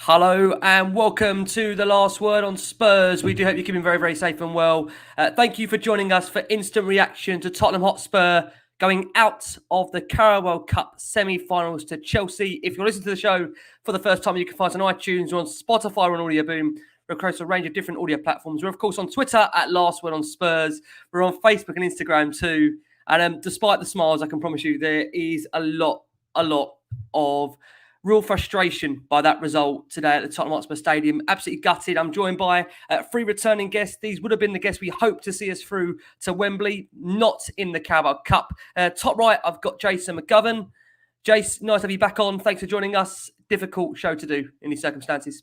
Hello and welcome to The Last Word on Spurs. We do hope you're keeping very, very safe and well. Thank you for joining us for instant reaction to Tottenham Hotspur going out of the Carabao Cup semi-finals to Chelsea. If you're listening to the show for the first time, you can find us on iTunes or on Spotify or on Audio Boom. We're across a range of different audio platforms. We're, of course, on Twitter at Last Word on Spurs. We're on Facebook and Instagram too. And despite the smiles, I can promise you there is a lot of real frustration by that result today at the Tottenham Hotspur Stadium. Absolutely gutted. I'm joined by three returning guests. These would have been the guests we hope to see us through to Wembley, not in the Carabao Cup. Top right, I've got Jason McGovern. Jace, nice to have you back on. Thanks for joining us. Difficult show to do in these circumstances.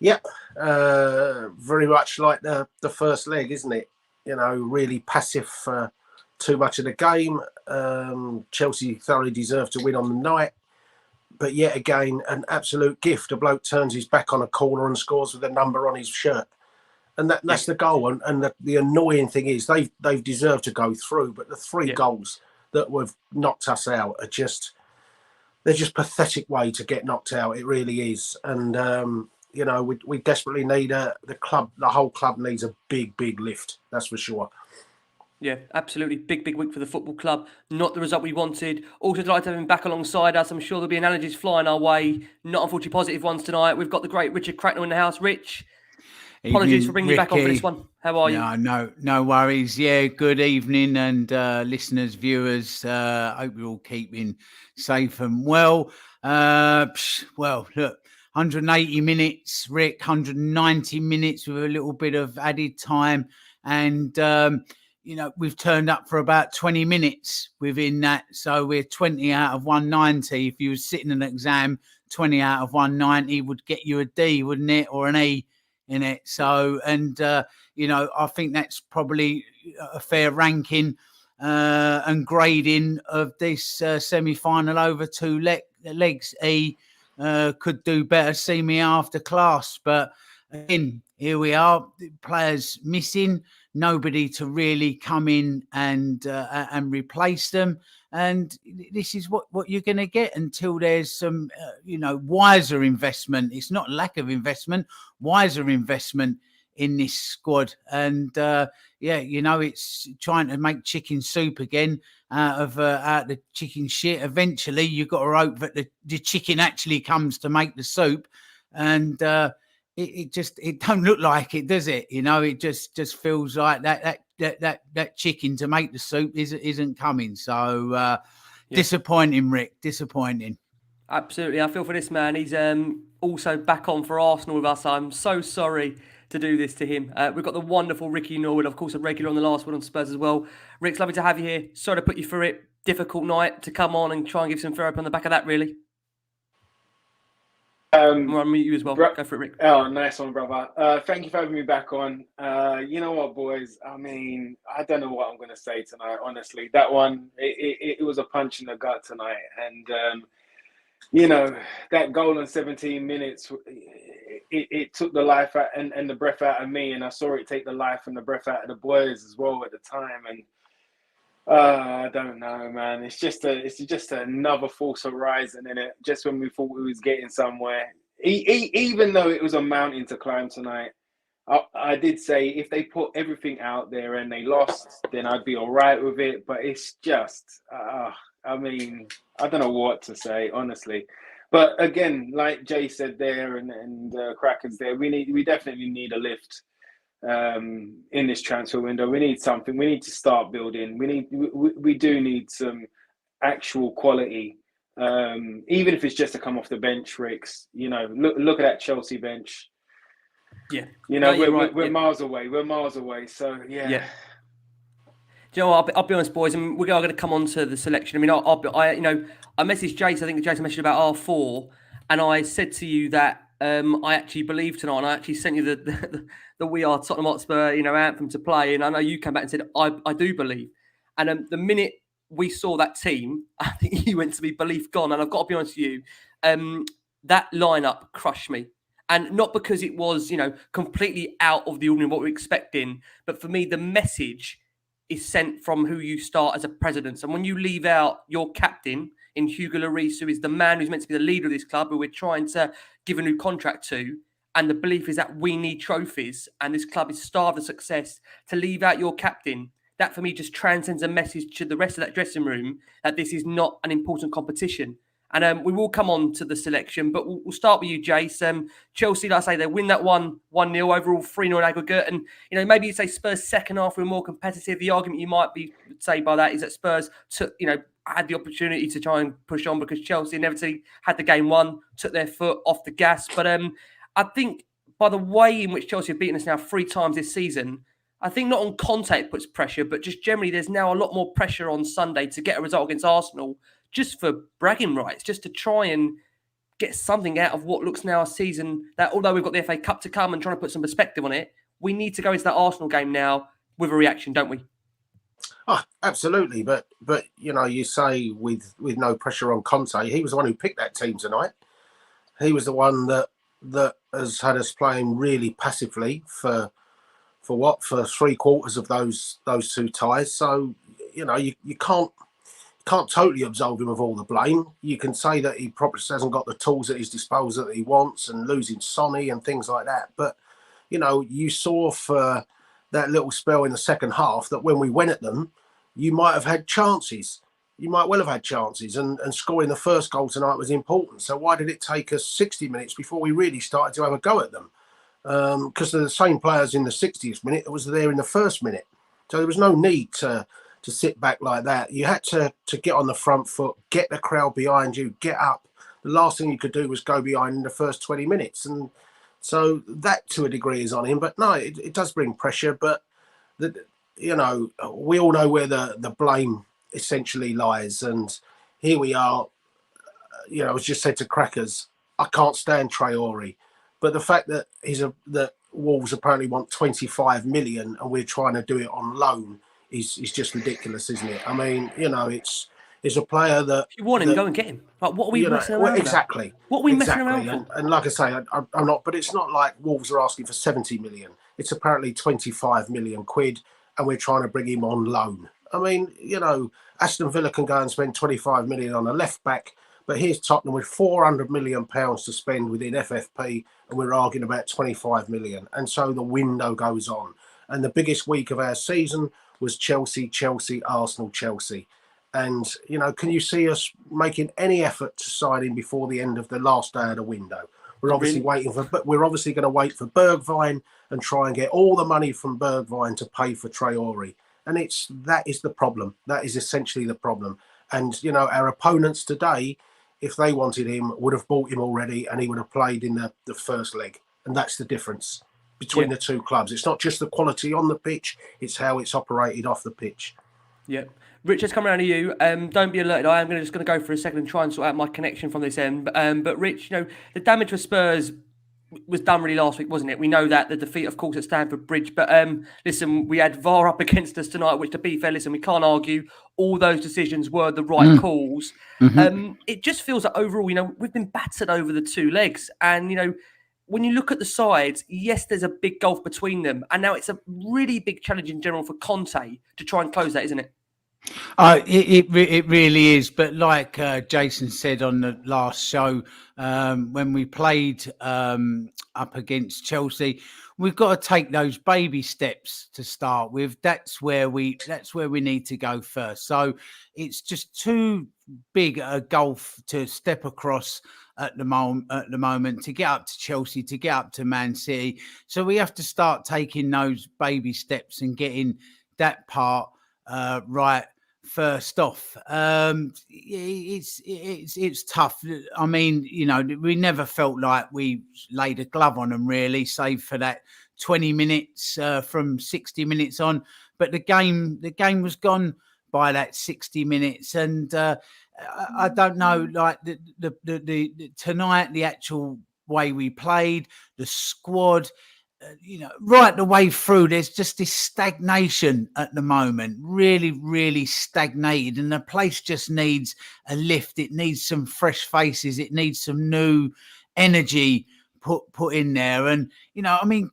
Yep, very much like the first leg, isn't it? You know, really passive for too much of the game. Chelsea thoroughly deserved to win on the night. But yet again, an absolute gift. A bloke turns his back on a corner and scores with a number on his shirt. And that's the goal. And the annoying thing is they've deserved to go through. But the three goals that have knocked us out are they're just pathetic way to get knocked out. It really is. And, you know, we desperately need the whole club needs a big lift. That's for sure. Yeah, absolutely. Big week for the football club. Not the result we wanted. Also delighted to have him back alongside us. I'm sure there'll be analogies flying our way. Not unfortunately positive ones tonight. We've got the great Richard Cracknell in the house. Rich, apologies for bringing you back on for this one. How are you? No worries. Yeah, good evening, and listeners, viewers. Hope you're all keeping safe and well. Well, look, 180 minutes, Rick. 190 minutes with a little bit of added time, and you know, we've turned up for about 20 minutes within that. So we're 20 out of 190. If you were sitting in an exam, 20 out of 190 would get you a D, wouldn't it? Or an E in it. So, and, you know, I think that's probably a fair ranking and grading of this semi-final over two legs. E could do better, see me after class. But again, here we are, players missing. Nobody to really come in and replace them, and this is what you're going to get until there's some, you know, wiser investment. It's not lack of investment, wiser investment in this squad. And yeah, you know, it's trying to make chicken soup again out of the chicken shit. Eventually, you've got to hope that the chicken actually comes to make the soup, and it don't look like it, does it? You know, it just feels like that chicken to make the soup isn't coming. So disappointing, Rick. Disappointing. Absolutely. I feel for this man. He's also back on for Arsenal with us. I'm so sorry to do this to him. We've got the wonderful Ricky Norwood, of course, a regular on the Last Word on Spurs as well. Rick, it's lovely to have you here. Sorry to put you through it. Difficult night to come on and try and give some therapy on the back of that, really. I'll meet you as well. Go for it, Rick. Oh, nice one, brother. Thank you for having me back on. You know what, boys? I mean, I don't know what I'm going to say tonight, honestly. That one, it was a punch in the gut tonight. And, you know, that goal in 17 minutes, it took the life out and the breath out of me. And I saw it take the life and the breath out of the boys as well at the time. And I don't know, man. It's just another false horizon in it. Just when we thought we was getting somewhere, even though it was a mountain to climb tonight, I did say if they put everything out there and they lost, then I'd be all right with it. But it's just, I mean, I don't know what to say, honestly. But again, like Jay said there, and Crackers there, we definitely need a lift. In this transfer window, we need something. We need to start building. We do need some actual quality, even if it's just to come off the bench. Ricks, you know, look at that Chelsea bench. Yeah, you know, we're miles away. We're miles away. So yeah. Do you know what? I'll be honest, boys, and we're going to come on to the selection. I mean, I messaged Jason. I think Jason messaged about R4, and I said to you that I actually believe tonight, and I actually sent you the We Are Tottenham Hotspur, you know, anthem to play, and I know you came back and said I do believe. And the minute we saw that team, I think you went to be belief gone. And I've got to be honest with you, that lineup crushed me. And not because it was, you know, completely out of the ordinary what we're expecting, but for me, the message is sent from who you start as a president. And when you leave out your captain in Hugo Lloris, who is the man who's meant to be the leader of this club, who we're trying to give a new contract to. And the belief is that we need trophies and this club is starved of success. To leave out your captain, that for me just transcends a message to the rest of that dressing room that this is not an important competition. And we will come on to the selection, but we'll start with you, Jace. Chelsea, like I say, they win that 1-0 overall, 3-0 in aggregate. And, maybe you'd say Spurs second half were more competitive. The argument you might say by that is that Spurs took, had the opportunity to try and push on because Chelsea inevitably had the game won, took their foot off the gas. But I think by the way in which Chelsea have beaten us now 3 times this season, I think not on Conte it puts pressure, but just generally there's now a lot more pressure on Sunday to get a result against Arsenal just for bragging rights, just to try and get something out of what looks now a season that, although we've got the FA Cup to come and trying to put some perspective on it, we need to go into that Arsenal game now with a reaction, don't we? Oh, absolutely. But you say with no pressure on Conte, he was the one who picked that team tonight. He was the one that has had us playing really passively for 3/4 of those 2 ties. So, you can't totally absolve him of all the blame. You can say that he probably hasn't got the tools at his disposal that he wants and losing Sonny and things like that. But, you saw for that little spell in the second half that when we went at them, you might have had chances. You might well have had chances, and scoring the first goal tonight was important. So why did it take us 60 minutes before we really started to have a go at them? Because they're the same players in the 60th minute that was there in the first minute. So there was no need to sit back like that. You had to get on the front foot, get the crowd behind you, get up. The last thing you could do was go behind in the first 20 minutes. And so that to a degree is on him. But no, it does bring pressure. But, we all know where the blame essentially lies. And here we are, I was just said to Crackers, I can't stand Traore. But the fact that that Wolves apparently want 25 million and we're trying to do it on loan is just ridiculous, isn't it? I mean, it's a player that... If you want him, go and get him. Like, what are we messing around exactly. About? What are we messing around for? And like I say, I'm not... But it's not like Wolves are asking for 70 million. It's apparently 25 million quid and we're trying to bring him on loan. I mean, Aston Villa can go and spend 25 million on a left-back, but here's Tottenham with 400 million pounds to spend within FFP and we're arguing about 25 million. And so the window goes on. And the biggest week of our season was Chelsea, Arsenal, Chelsea. And, can you see us making any effort to sign him before the end of the last day of the window? We're obviously we're obviously going to wait for Bergwijn and try and get all the money from Bergwijn to pay for Traore. And that is the problem. That is essentially the problem. And, our opponents today, if they wanted him, would have bought him already and he would have played in the first leg. And that's the difference between the 2 clubs. It's not just the quality on the pitch, it's how it's operated off the pitch. Yeah. Richard's come around to you. Don't be alerted. I am just going to go for a second and try and sort out my connection from this end. But Rich, the damage for Spurs was done really last week, wasn't it? We know that the defeat, of course, at Stamford Bridge. But listen, we had VAR up against us tonight, which, to be fair, listen, we can't argue. All those decisions were the right calls. Mm-hmm. It just feels that overall, we've been battered over the 2 legs. And, when you look at the sides, yes, there's a big gulf between them. And now it's a really big challenge in general for Conte to try and close that, isn't it? It really is. But like Jason said on the last show, when we played up against Chelsea, we've got to take those baby steps to start with. That's where we need to go first. So it's just too big a gulf to step across at the moment to get up to Chelsea, to get up to Man City. So we have to start taking those baby steps and getting that part right first off. It's tough. I mean, we never felt like we laid a glove on them, really, save for that 20 minutes from 60 minutes on. But the game was gone by that 60 minutes, and I don't know, like the tonight, the actual way we played, the squad, right the way through, there's just this stagnation at the moment, really, really stagnated, and the place just needs a lift. It needs some fresh faces. It needs some new energy put in there. And,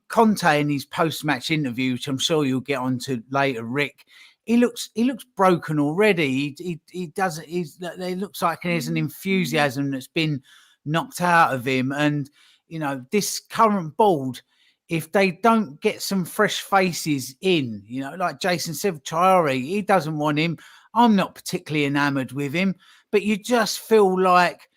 Conte in his post-match interview, which I'm sure you'll get onto later, Rick, he looks broken already. He doesn't. It looks like there's an enthusiasm that's been knocked out of him. And this current board, if they don't get some fresh faces in, like Jason said, Traore, he doesn't want him. I'm not particularly enamoured with him, but you just feel like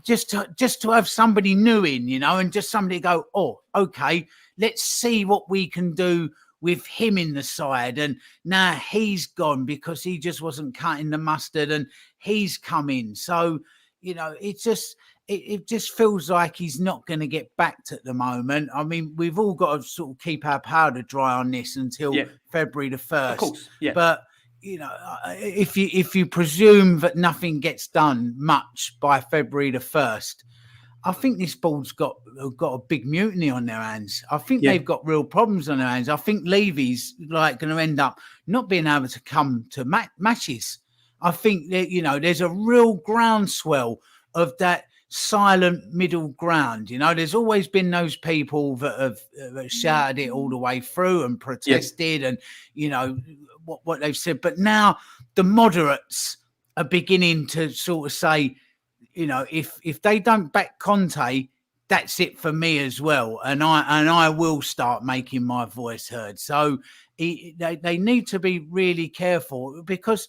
just to have somebody new in, and just somebody go, oh, okay, let's see what we can do with him in the side. And now he's gone because he just wasn't cutting the mustard, and he's come in. So, it just feels like he's not going to get backed at the moment. I mean, we've all got to sort of keep our powder dry on this until February the 1st. Of course, yeah. But if you presume that nothing gets done much by February the 1st, I think this board's got a big mutiny on their hands. I think they've got real problems on their hands. I think Levy's going to end up not being able to come to matches. I think that, there's a real groundswell of that silent middle ground. There's always been those people that have shouted it all the way through and protested and, what they've said. But now the moderates are beginning to sort of say, if they don't back Conte, that's it for me as well. And I will start making my voice heard. So they need to be really careful, because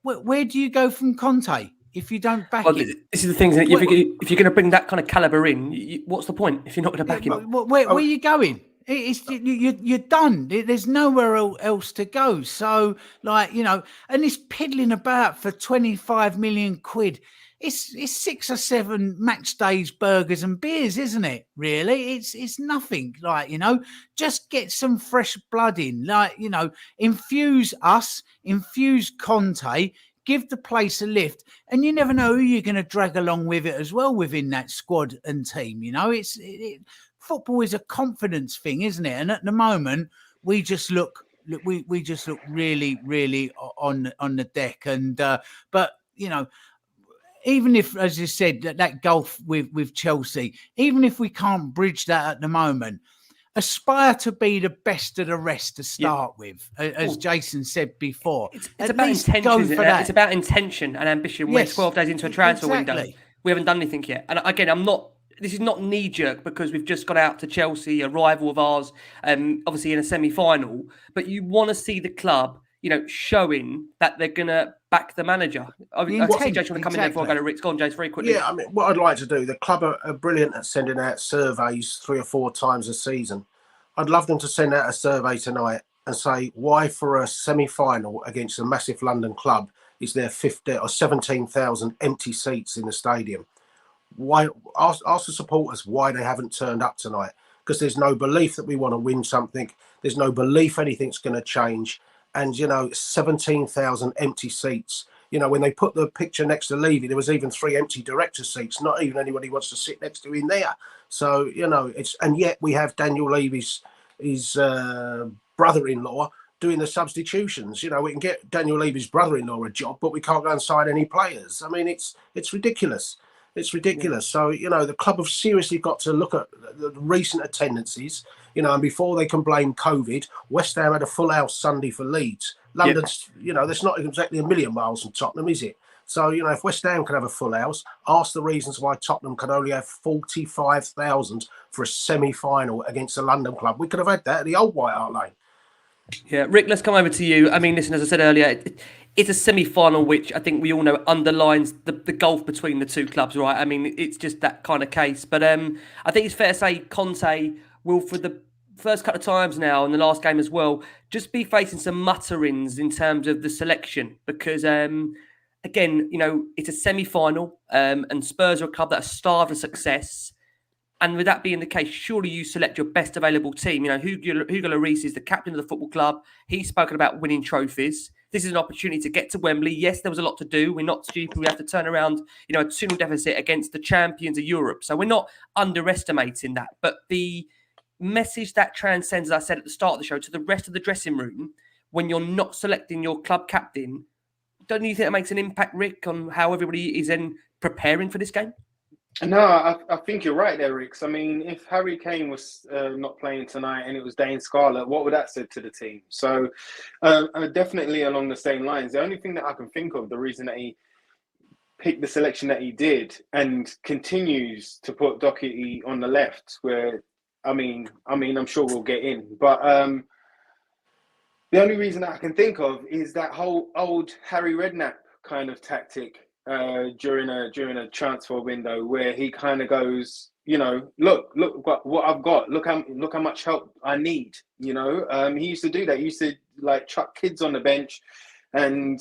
where do you go from Conte if you don't back him? This is the thing, isn't it? If you're going to bring that kind of calibre in, what's the point if you're not going to back him? Where are you going? You're done. There's nowhere else to go. So, and this piddling about for 25 million quid. It's 6 or 7 match days, burgers and beers, isn't it? Really, it's nothing. Just get some fresh blood in. Infuse Conte, give the place a lift, and you never know who you're going to drag along with it as well within that squad and team. Football is a confidence thing, isn't it? And at the moment, we just look really, really on the deck. And but even if, as you said, that gulf with Chelsea, even if we can't bridge that at the moment, aspire to be the best of the rest to start with, as Jason said before. It's about intention. It's about intention and ambition. We're 12 days into a transfer window. We haven't done anything yet. And again, this is not knee-jerk because we've just got out to Chelsea, a rival of ours, obviously in a semi-final. But you want to see the club, showing that they're going to back the manager. I see Jason want to come in there before I go to Rick. Go on, Jason, very quickly. Yeah, I mean, what I'd like to do, the club are brilliant at sending out surveys 3 or 4 times a season. I'd love them to send out a survey tonight and say, why for a semi-final against a massive London club is there 15 or 17,000 empty seats in the stadium? Why ask the supporters why they haven't turned up tonight? Because there's no belief that we want to win something. There's no belief anything's going to change. And 17,000 empty seats. When they put the picture next to Levy, there was even 3 empty director seats. Not even anybody wants to sit next to him there. So and yet we have Daniel Levy's his brother-in-law doing the substitutions. We can get Daniel Levy's brother-in-law a job, but we can't go and sign any players. I mean, it's ridiculous. It's ridiculous. So, the club have seriously got to look at the recent attendances, and before they can blame COVID, West Ham had a full house Sunday for Leeds. London's, that's not exactly a million miles from Tottenham, is it? So, if West Ham can have a full house, ask the reasons why Tottenham can only have 45,000 for a semi-final against a London club. We could have had that at the old White Hart Lane. Yeah, Rick, let's come over to you. I mean, listen, as I said earlier, it's a semi-final, which I think we all know underlines the gulf between the two clubs, right? I mean, it's just that kind of case. But I think it's fair to say Conte will, for the first couple of times now, in the last game as well, just be facing some mutterings in terms of the selection. Because, again, it's a semi-final and Spurs are a club that are starved of success. And with that being the case, surely you select your best available team. Hugo Lloris is the captain of the football club. He's spoken about winning trophies. This is an opportunity to get to Wembley. Yes, there was a lot to do. We're not stupid. We have to turn around, a 2-0 deficit against the champions of Europe. So we're not underestimating that. But the message that transcends, as I said at the start of the show, to the rest of the dressing room, when you're not selecting your club captain, don't you think that makes an impact, Rick, on how everybody is then preparing for this game? No, I think you're right there, Rix. I mean, if Harry Kane was not playing tonight and it was Dane Scarlett, what would that say to the team? So, definitely along the same lines. The only thing that I can think of, the reason that he picked the selection that he did and continues to put Doherty on the left, where I'm sure we'll get in, but the only reason that I can think of is that whole old Harry Redknapp kind of tactic during a transfer window, where he kind of goes, look what I've got. Look how much help I need. He used to do that. He used to like chuck kids on the bench, and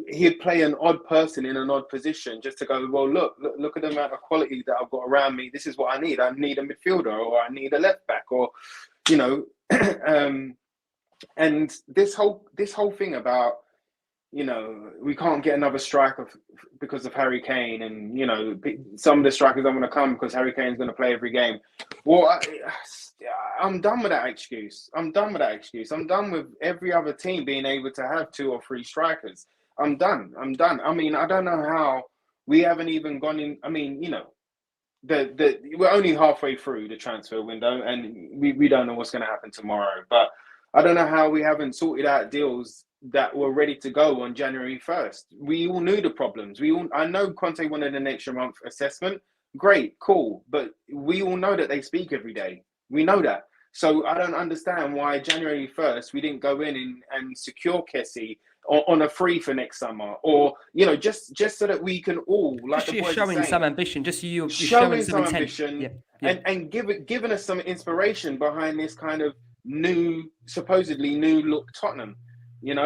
he'd play an odd person in an odd position just to go, well, look at the amount of quality that I've got around me. This is what I need. I need a midfielder, or I need a left back, or and this whole thing about we can't get another striker because of Harry Kane, and some of the strikers don't want to come because Harry Kane's going to play every game. Well, I'm done with that excuse. I'm done with every other team being able to have 2 or 3 strikers. I'm done. I mean, I don't know how we haven't even gone in. I mean, we're only halfway through the transfer window, and we don't know what's going to happen tomorrow. But I don't know how we haven't sorted out deals that were ready to go on January 1st. We all knew the problems. I know Conte wanted an extra month assessment. Great, cool. But we all know that they speak every day. We know that. So I don't understand why January 1st we didn't go in and secure Kessie on a free for next summer, or just so that we can all, like the boys showing saying, some ambition, just you're showing some ambition, yeah. and giving us some inspiration behind this kind of supposedly new look Tottenham.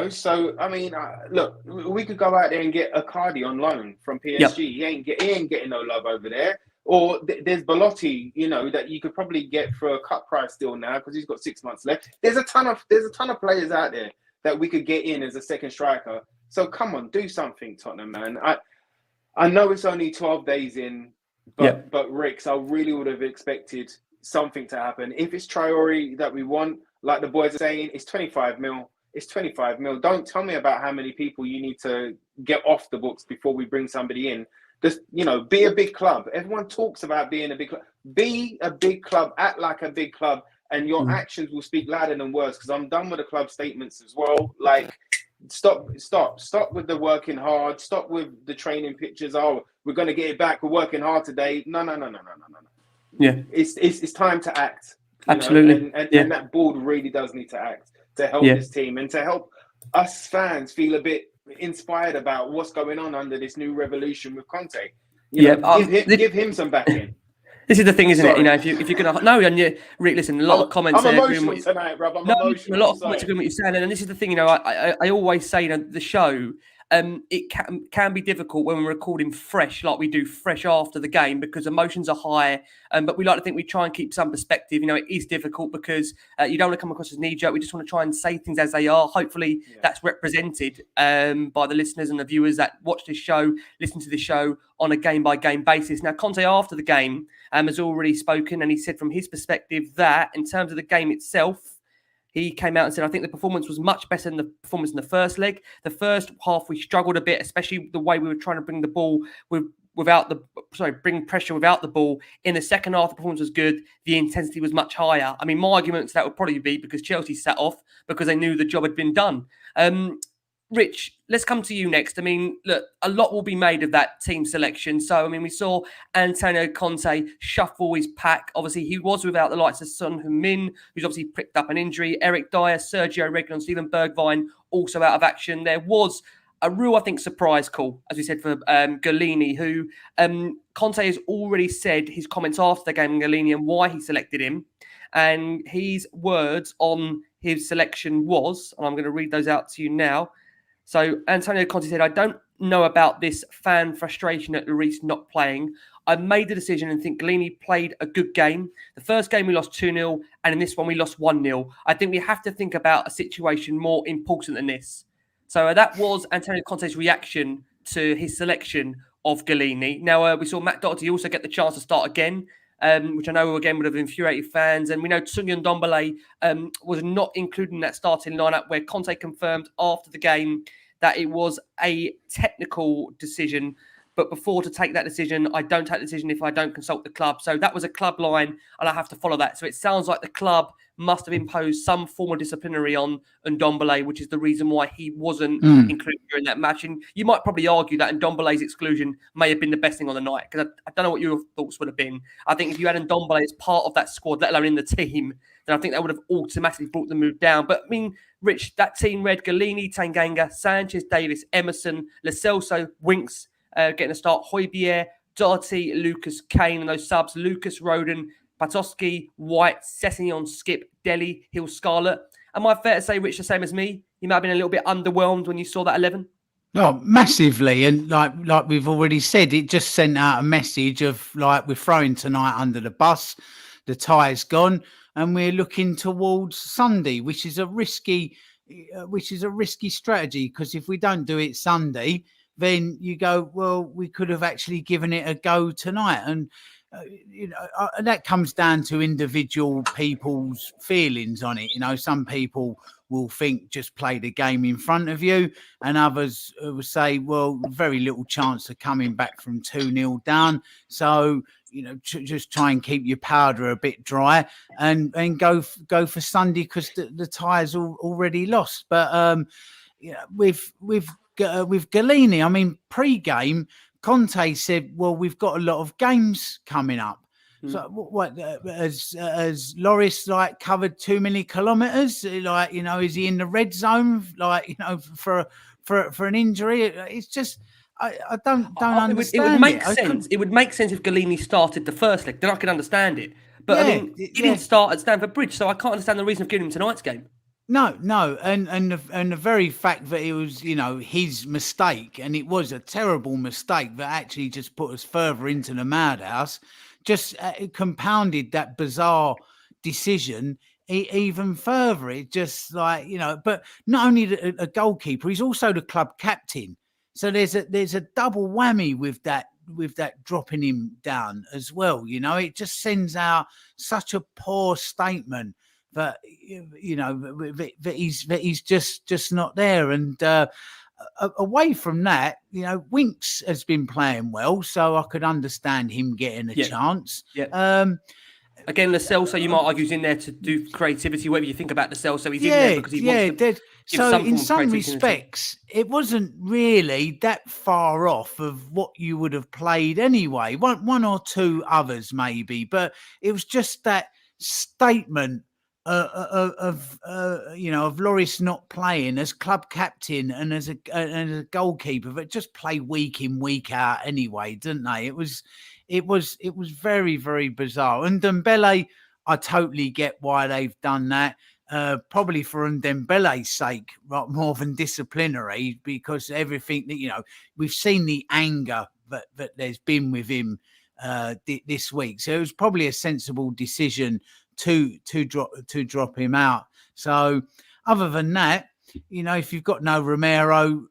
So I mean, look, we could go out there and get Icardi on loan from PSG. Yep. He ain't getting no love over there. Or there's Belotti, that you could probably get for a cut price deal now because he's got 6 months left. There's a ton of players out there that we could get in as a second striker. So come on, do something, Tottenham, man. I know it's only 12 days in, but Rix, I really would have expected something to happen. If it's Traore that we want, like the boys are saying, it's 25 mil. It's 25 mil. Don't tell me about how many people you need to get off the books before we bring somebody in. Just, be a big club. Everyone talks about being a big club. Be a big club. Act like a big club, and your actions will speak louder than words. Because I'm done with the club statements as well. Like, stop with the working hard. Stop with the training pictures. Oh, we're going to get it back. We're working hard today. No. Yeah, it's time to act. Absolutely. And that board really does need to act to help this team and to help us fans feel a bit inspired about what's going on under this new revolution with Conte. Give him some backing. This is the thing, isn't it? If you're gonna Rick, listen, a lot of comments. I'm emotional tonight, bro. I'm emotional. A lot of comments agreeing what you're saying, and this is the thing. I always say, the show. It can be difficult when we're recording fresh, like we do fresh after the game, because emotions are high. But we like to think we try and keep some perspective. It is difficult because you don't want to come across as knee-jerk. We just want to try and say things as they are. Hopefully, that's represented by the listeners and the viewers that watch this show, listen to the show on a game-by-game basis. Now, Conte, after the game, has already spoken, and he said from his perspective that in terms of the game itself, he came out and said, I think the performance was much better than the performance in the first leg. The first half, we struggled a bit, especially the way we were trying to bring the ball bring pressure without the ball. In the second half, the performance was good. The intensity was much higher. I mean, my argument to that would probably be because Chelsea sat off because they knew the job had been done. Rich, let's come to you next. I mean, look, a lot will be made of that team selection. So, I mean, we saw Antonio Conte shuffle his pack. Obviously, he was without the likes of Son Heung-min, who's obviously picked up an injury. Eric Dyer, Sergio Reguilon, Steven Bergwijn also out of action. There was a real, I think, surprise call, as we said, for Galini, who Conte has already said his comments after the game, Galini, and why he selected him. And his words on his selection was, and I'm going to read those out to you now. So Antonio Conte said, I don't know about this fan frustration at Lloris not playing. I made the decision and think Galini played a good game. The first game we lost 2-0, and in this one we lost 1-0. I think we have to think about a situation more important than this. So that was Antonio Conte's reaction to his selection of Galini. Now, we saw Matt Doherty also get the chance to start again, which I know, again, would have infuriated fans. And we know Sunyoung Ndombele was not included in that starting lineup, where Conte confirmed after the game that it was a technical decision. But before to take that decision, I don't take the decision if I don't consult the club. So that was a club line, and I have to follow that. So it sounds like the club must have imposed some form of disciplinary on Ndombele, which is the reason why he wasn't included during that match. And you might probably argue that Ndombele's exclusion may have been the best thing on the night, because I don't know what your thoughts would have been. I think if you had Ndombele as part of that squad, let alone in the team, then I think that would have automatically brought the move down. But I mean, Rich, that team read Galini, Tanganga, Sanchez, Davis, Emerson, Lo Celso, Winks getting a start, Højbjerg, Doherty, Lucas, Kane, and those subs, Lucas, Roden, Patosky, White, Sessegnon, Skip, Dele, Hill, Scarlett. Am I fair to say, Rich, the same as me? You might have been a little bit underwhelmed when you saw that 11? Oh, massively. And like we've already said, it just sent out a message of like, we're throwing tonight under the bus, the tie's gone, and we're looking towards Sunday, which is a risky strategy, because if we don't do it Sunday, then you go, well, we could have actually given it a go tonight. And and that comes down to individual people's feelings on it. Some people will think just play the game in front of you, and others will say, well, very little chance of coming back from 2-0 down. So, just try and keep your powder a bit dry and go for Sunday, because the tie's already lost. But with Galini, I mean, pre-game, Conte said, well, we've got a lot of games coming up. So what has Lloris like covered too many kilometres? Like, is he in the red zone? Like, for an injury? It's just, I don't understand. It would make sense. It would make sense if Galini started the first leg. Then I could understand it. But I mean, he didn't start at Stamford Bridge, so I can't understand the reason of giving him tonight's game. No, and the very fact that it was, his mistake, and it was a terrible mistake that actually just put us further into the madhouse, just compounded that bizarre decision even further. It just like, but not only a goalkeeper, he's also the club captain. So there's a double whammy with that dropping him down as well. It just sends out such a poor statement that that he's just not there. And away from that, Winks has been playing well, so I could understand him getting a chance. Again, Lo Celso, you might argue, is in there to do creativity. Whatever you think about Lo Celso, he's in there because he wants to. So in some respects, it wasn't really that far off of what you would have played anyway. One or two others maybe, but it was just that statement of Lloris not playing as club captain and as a goalkeeper, but just play week in, week out anyway, didn't they? It was very, very bizarre. And Ndombele, I totally get why they've done that. Probably for Ndombele's sake, more than disciplinary, because everything that we've seen the anger that there's been with him this week. So it was probably a sensible decision to drop him out. So other than that, if you've got no Romero,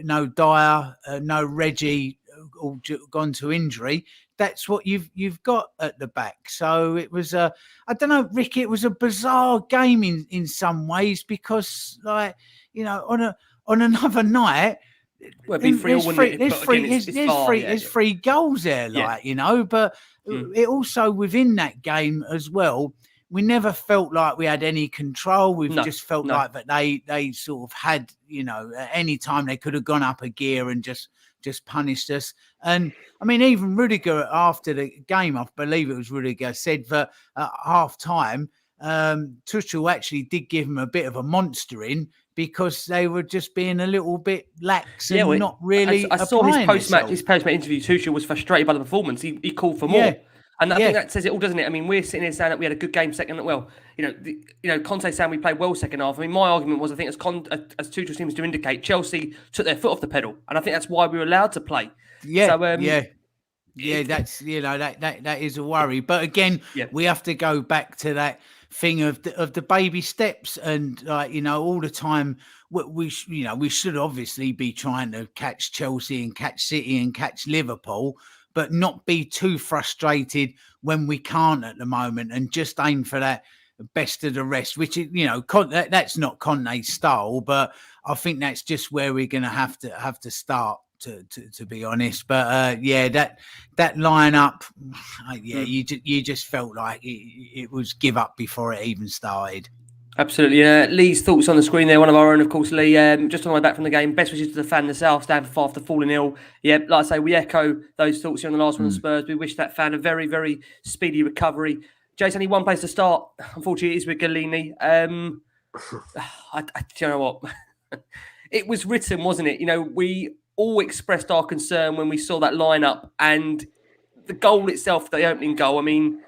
no Dyer, no Reggie, all gone to injury, that's what you've got at the back. So it was I don't know, Rick, it was a bizarre game in some ways, because on another night, well, there's three goals there, but it also within that game as well, we never felt like we had any control. We've just felt like that they sort of had, at any time they could have gone up a gear and just punished us. And I mean, even Rudiger after the game, I believe it was Rudiger, said that at half time, TOTCHE actually did give him a bit of a monstering, because they were just being a little bit lax and not really. I saw his post-match interview. TOTCHE was frustrated by the performance. He called for more. Yeah. And I think that says it all, doesn't it? I mean, we're sitting here saying that we had a good game second. Well, Conte saying we played well second half. I mean, my argument was, I think as Tuchel seems to indicate, Chelsea took their foot off the pedal, and I think that's why we were allowed to play. Yeah, so, that's that is a worry. But again, we have to go back to that thing of the baby steps, and all the time we should obviously be trying to catch Chelsea and catch City and catch Liverpool, but not be too frustrated when we can't at the moment, and just aim for that best of the rest, which is, that's not Conte's style, but I think that's just where we're going to have to start to be honest. But yeah, that lineup, you just felt like it was give up before it even started. Absolutely. Lee's thoughts on the screen there. One of our own, of course, Lee. Just on my way back from the game, best wishes to the fan themselves, stand for after falling ill. Yeah, like I say, we echo those thoughts here on the last one on Spurs. We wish that fan a very, very speedy recovery. Jason, only one place to start. Unfortunately, it is with Galini. You know what? It was written, wasn't it? We all expressed our concern when we saw that lineup and the goal itself, the opening goal. I mean,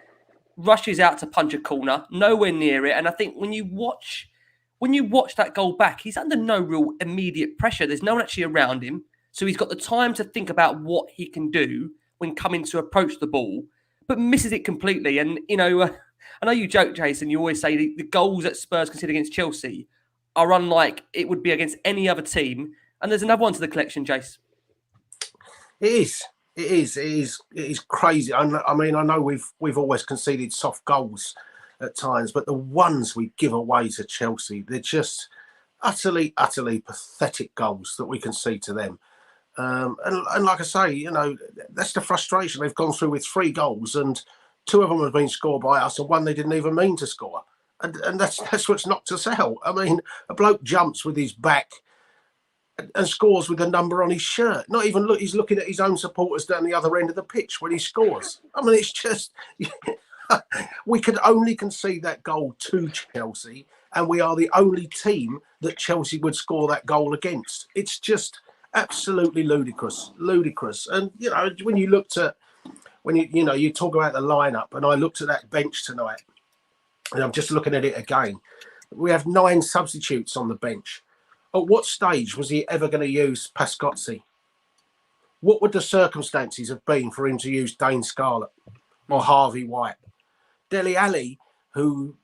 rushes out to punch a corner, nowhere near it. And I think when you watch that goal back, he's under no real immediate pressure. There's no one actually around him. So he's got the time to think about what he can do when coming to approach the ball, but misses it completely. And, I know you joke, Jason, you always say the goals that Spurs concede against Chelsea are unlike it would be against any other team. And there's another one to the collection, Jace. It is crazy. I mean, I know we've always conceded soft goals at times, but the ones we give away to Chelsea, they're just utterly pathetic goals that we concede to them. And like I say, that's the frustration. They've gone through with 3 goals, and 2 of them have been scored by us, and 1 they didn't even mean to score. And that's what's knocked us out. I mean, a bloke jumps with his back and scores with a number on his shirt. Not even he's looking at his own supporters down the other end of the pitch when he scores. I mean, it's just we could only concede that goal to Chelsea, and we are the only team that Chelsea would score that goal against. It's just absolutely ludicrous. And when you looked at you talk about the lineup, and I looked at that bench tonight, and I'm just looking at it again. We have 9 substitutes on the bench. At what stage was he ever going to use Pascozzi? What would the circumstances have been for him to use Dane Scarlett or Harvey White? Dele Alli, who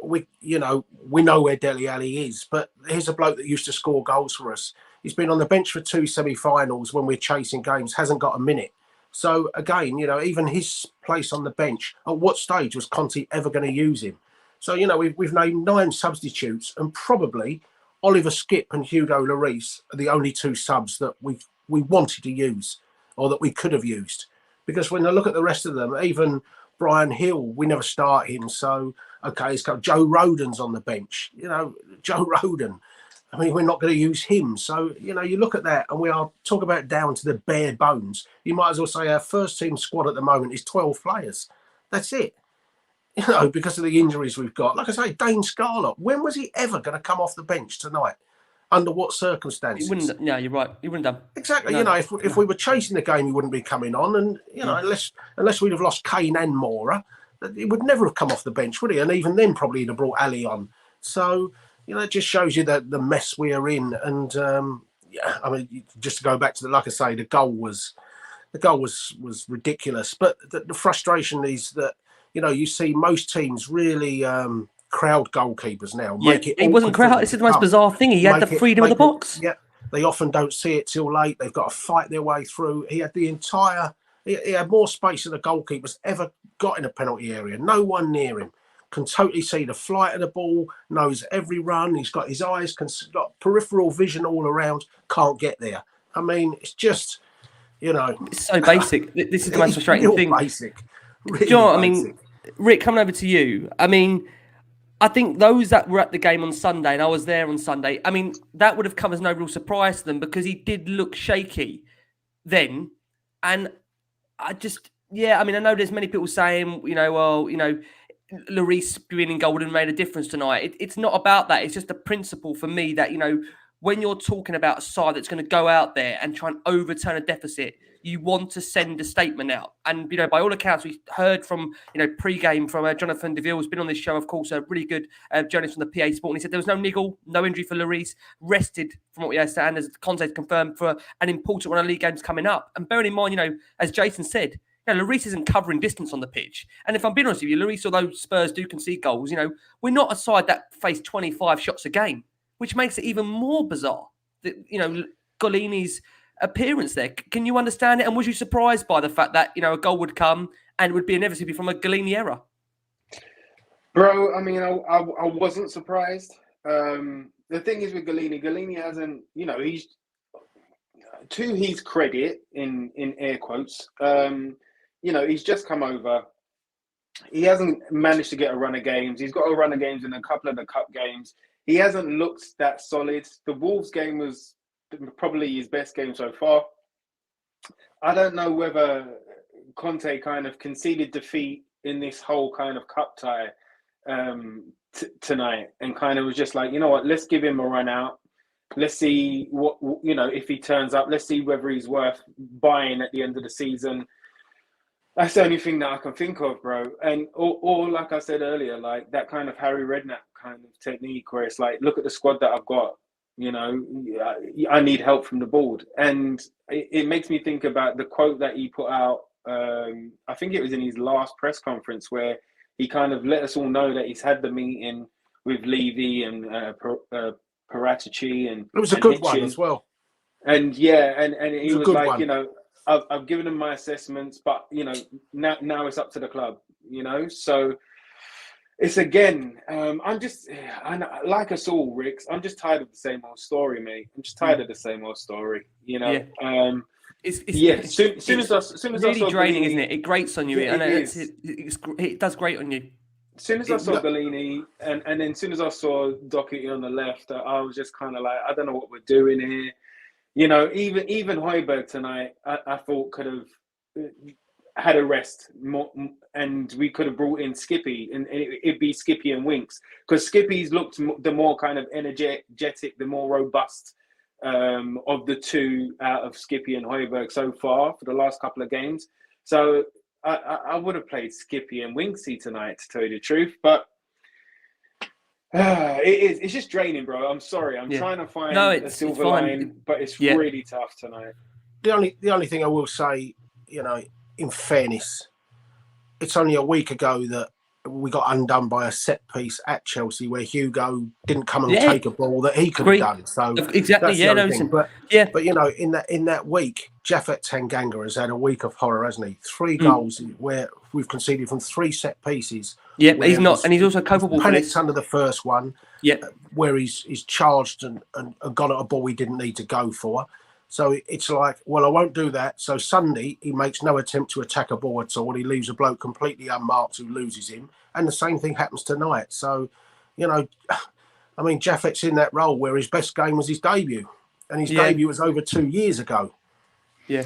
we know where Dele Alli is, but here's a bloke that used to score goals for us. He's been on the bench for 2 semi-finals when we're chasing games, hasn't got a minute. So again, even his place on the bench, at what stage was Conte ever going to use him? So we've named 9 substitutes, and probably Oliver Skipp and Hugo Lloris are the only 2 subs that we wanted to use, or that we could have used. Because when I look at the rest of them, even Bryan Gil, we never start him. So, okay, it's got Joe Rodon's on the bench. Joe Rodon. I mean, we're not going to use him. So, you look at that, and we are talking about down to the bare bones. You might as well say our first team squad at the moment is 12 players. That's it. Because of the injuries we've got. Like I say, Dane Scarlett, when was he ever going to come off the bench tonight? Under what circumstances? You're right. He wouldn't have done. Exactly. No. If we were chasing the game, he wouldn't be coming on. And, unless we'd have lost Kane and Mora, he would never have come off the bench, would he? And even then, probably he'd have brought Ali on. So, it just shows you that the mess we are in. And, I mean, just to go back to like I say, the goal was ridiculous. But the frustration is that, you see most teams really crowd goalkeepers now. Yeah, it wasn't crowd. This is the most bizarre thing. He had the freedom of the box. Yeah, they often don't see it till late. They've got to fight their way through. He had he had more space than the goalkeeper's ever got in a penalty area. No one near him. Can totally see the flight of the ball, knows every run. He's got his eyes, got peripheral vision all around, can't get there. I mean, it's just, It's so basic. This is the most frustrating thing. Basic. Really I mean, Rick, coming over to you. I mean, I think those that were at the game on Sunday, and I was there on Sunday, I mean, that would have come as no real surprise to them because he did look shaky then. And I know there's many people saying, Lloris being in goal would have made a difference tonight. It's not about that. It's just a principle for me that, when you're talking about a side that's going to go out there and try and overturn a deficit, you want to send a statement out. And, by all accounts, we heard from, pre-game from Jonathan Deville, who's been on this show, of course, a really good journalist from the PA Sport. And he said there was no niggle, no injury for Lloris, rested from what we understand, as Conte confirmed, for an important one of league games coming up. And bearing in mind, as Jason said, Lloris isn't covering distance on the pitch. And if I'm being honest with you, Lloris, although Spurs do concede goals, we're not a side that face 25 shots a game, which makes it even more bizarre that, Golini's appearance there. Can you understand it? And was you surprised by the fact that, a goal would come and would be inevitably from a Golini error? Bro, I mean, I wasn't surprised. The thing is with Golini hasn't, to his credit, in air quotes, he's just come over. He hasn't managed to get a run of games. He's got a run of games in a couple of the cup games. He hasn't looked that solid. The Wolves game was probably his best game so far. I don't know whether Conte kind of conceded defeat in this whole kind of cup tie tonight, and kind of was just like, you know what, let's give him a run out. Let's see what, if he turns up. Let's see whether he's worth buying at the end of the season. That's the only thing that I can think of, bro. And or like I said earlier, like that kind of Harry Redknapp kind of technique where it's like, look at the squad that I've got. I need help from the board. And it makes me think about the quote that he put out. I think it was in his last press conference where he kind of let us all know that he's had the meeting with Levy and Paratici, and it was a good one as well. And and he was like, one. I've given them my assessments, but now it's up to the club. So it's again. I'm just, like us all, Ricks. I'm just tired of the same old story, mate. I'm just tired of the same old story. Yeah. It's soon as really draining, Bellini, isn't it? It grates on you. Yeah, it does grate on you. As soon as I saw Bellini, and then as soon as I saw Doherty on the left, I was just kind of like, I don't know what we're doing here. Even Højbjerg tonight, I thought could have had a rest more, and we could have brought in Skippy, and it'd be Skippy and Winks, because Skippy's looked the more kind of energetic, the more robust of the two out of Skippy and Højbjerg so far for the last couple of games. So I would have played Skippy and Winksy tonight, to tell you the truth, but it's just draining, bro. I'm sorry. I'm trying to find a silver line, but it's really tough tonight. The only thing I will say, in fairness, it's only a week ago that we got undone by a set piece at Chelsea where Hugo didn't come and take a ball that he could have done. So exactly, that's the thing. But in that week, Japhet Tanganga has had a week of horror, hasn't he? 3 goals where we've conceded from 3 set pieces. Yeah, but he's not, and he's also culpable for this. Under the first one, where he's charged and gone at a ball he didn't need to go for. So it's like, well, I won't do that. So Sunday, he makes no attempt to attack a ball at all. He leaves a bloke completely unmarked who loses him. And the same thing happens tonight. So, Japhet's in that role where his best game was his debut. And his debut was over 2 years ago. Yeah.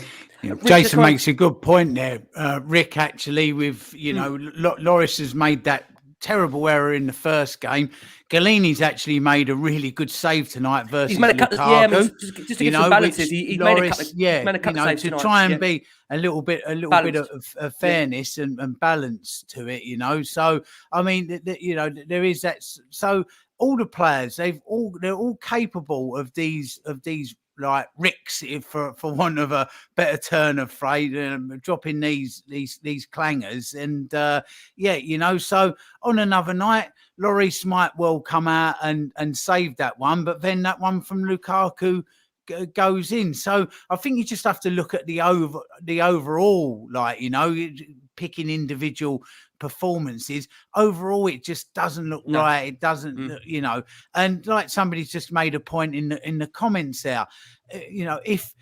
Jason makes a good point there. Rick, actually, with, Lloris has made that terrible error in the first game. Galini's actually made a really good save tonight versus Lukaku. Just to give some balances, he's made a couple of saves to tonight. Try and be a little bit of fairness and balance to it, So I mean, there is that. So all the players, they're all capable of these like Ricks, for want of a better turn of phrase, dropping these clangers, and so on another night, Lloris might well come out and save that one, but then that one from Lukaku goes in. So I think you just have to look at the overall, picking individual performances. Overall, it just doesn't look right. It doesn't, and like somebody's just made a point in the comments there, if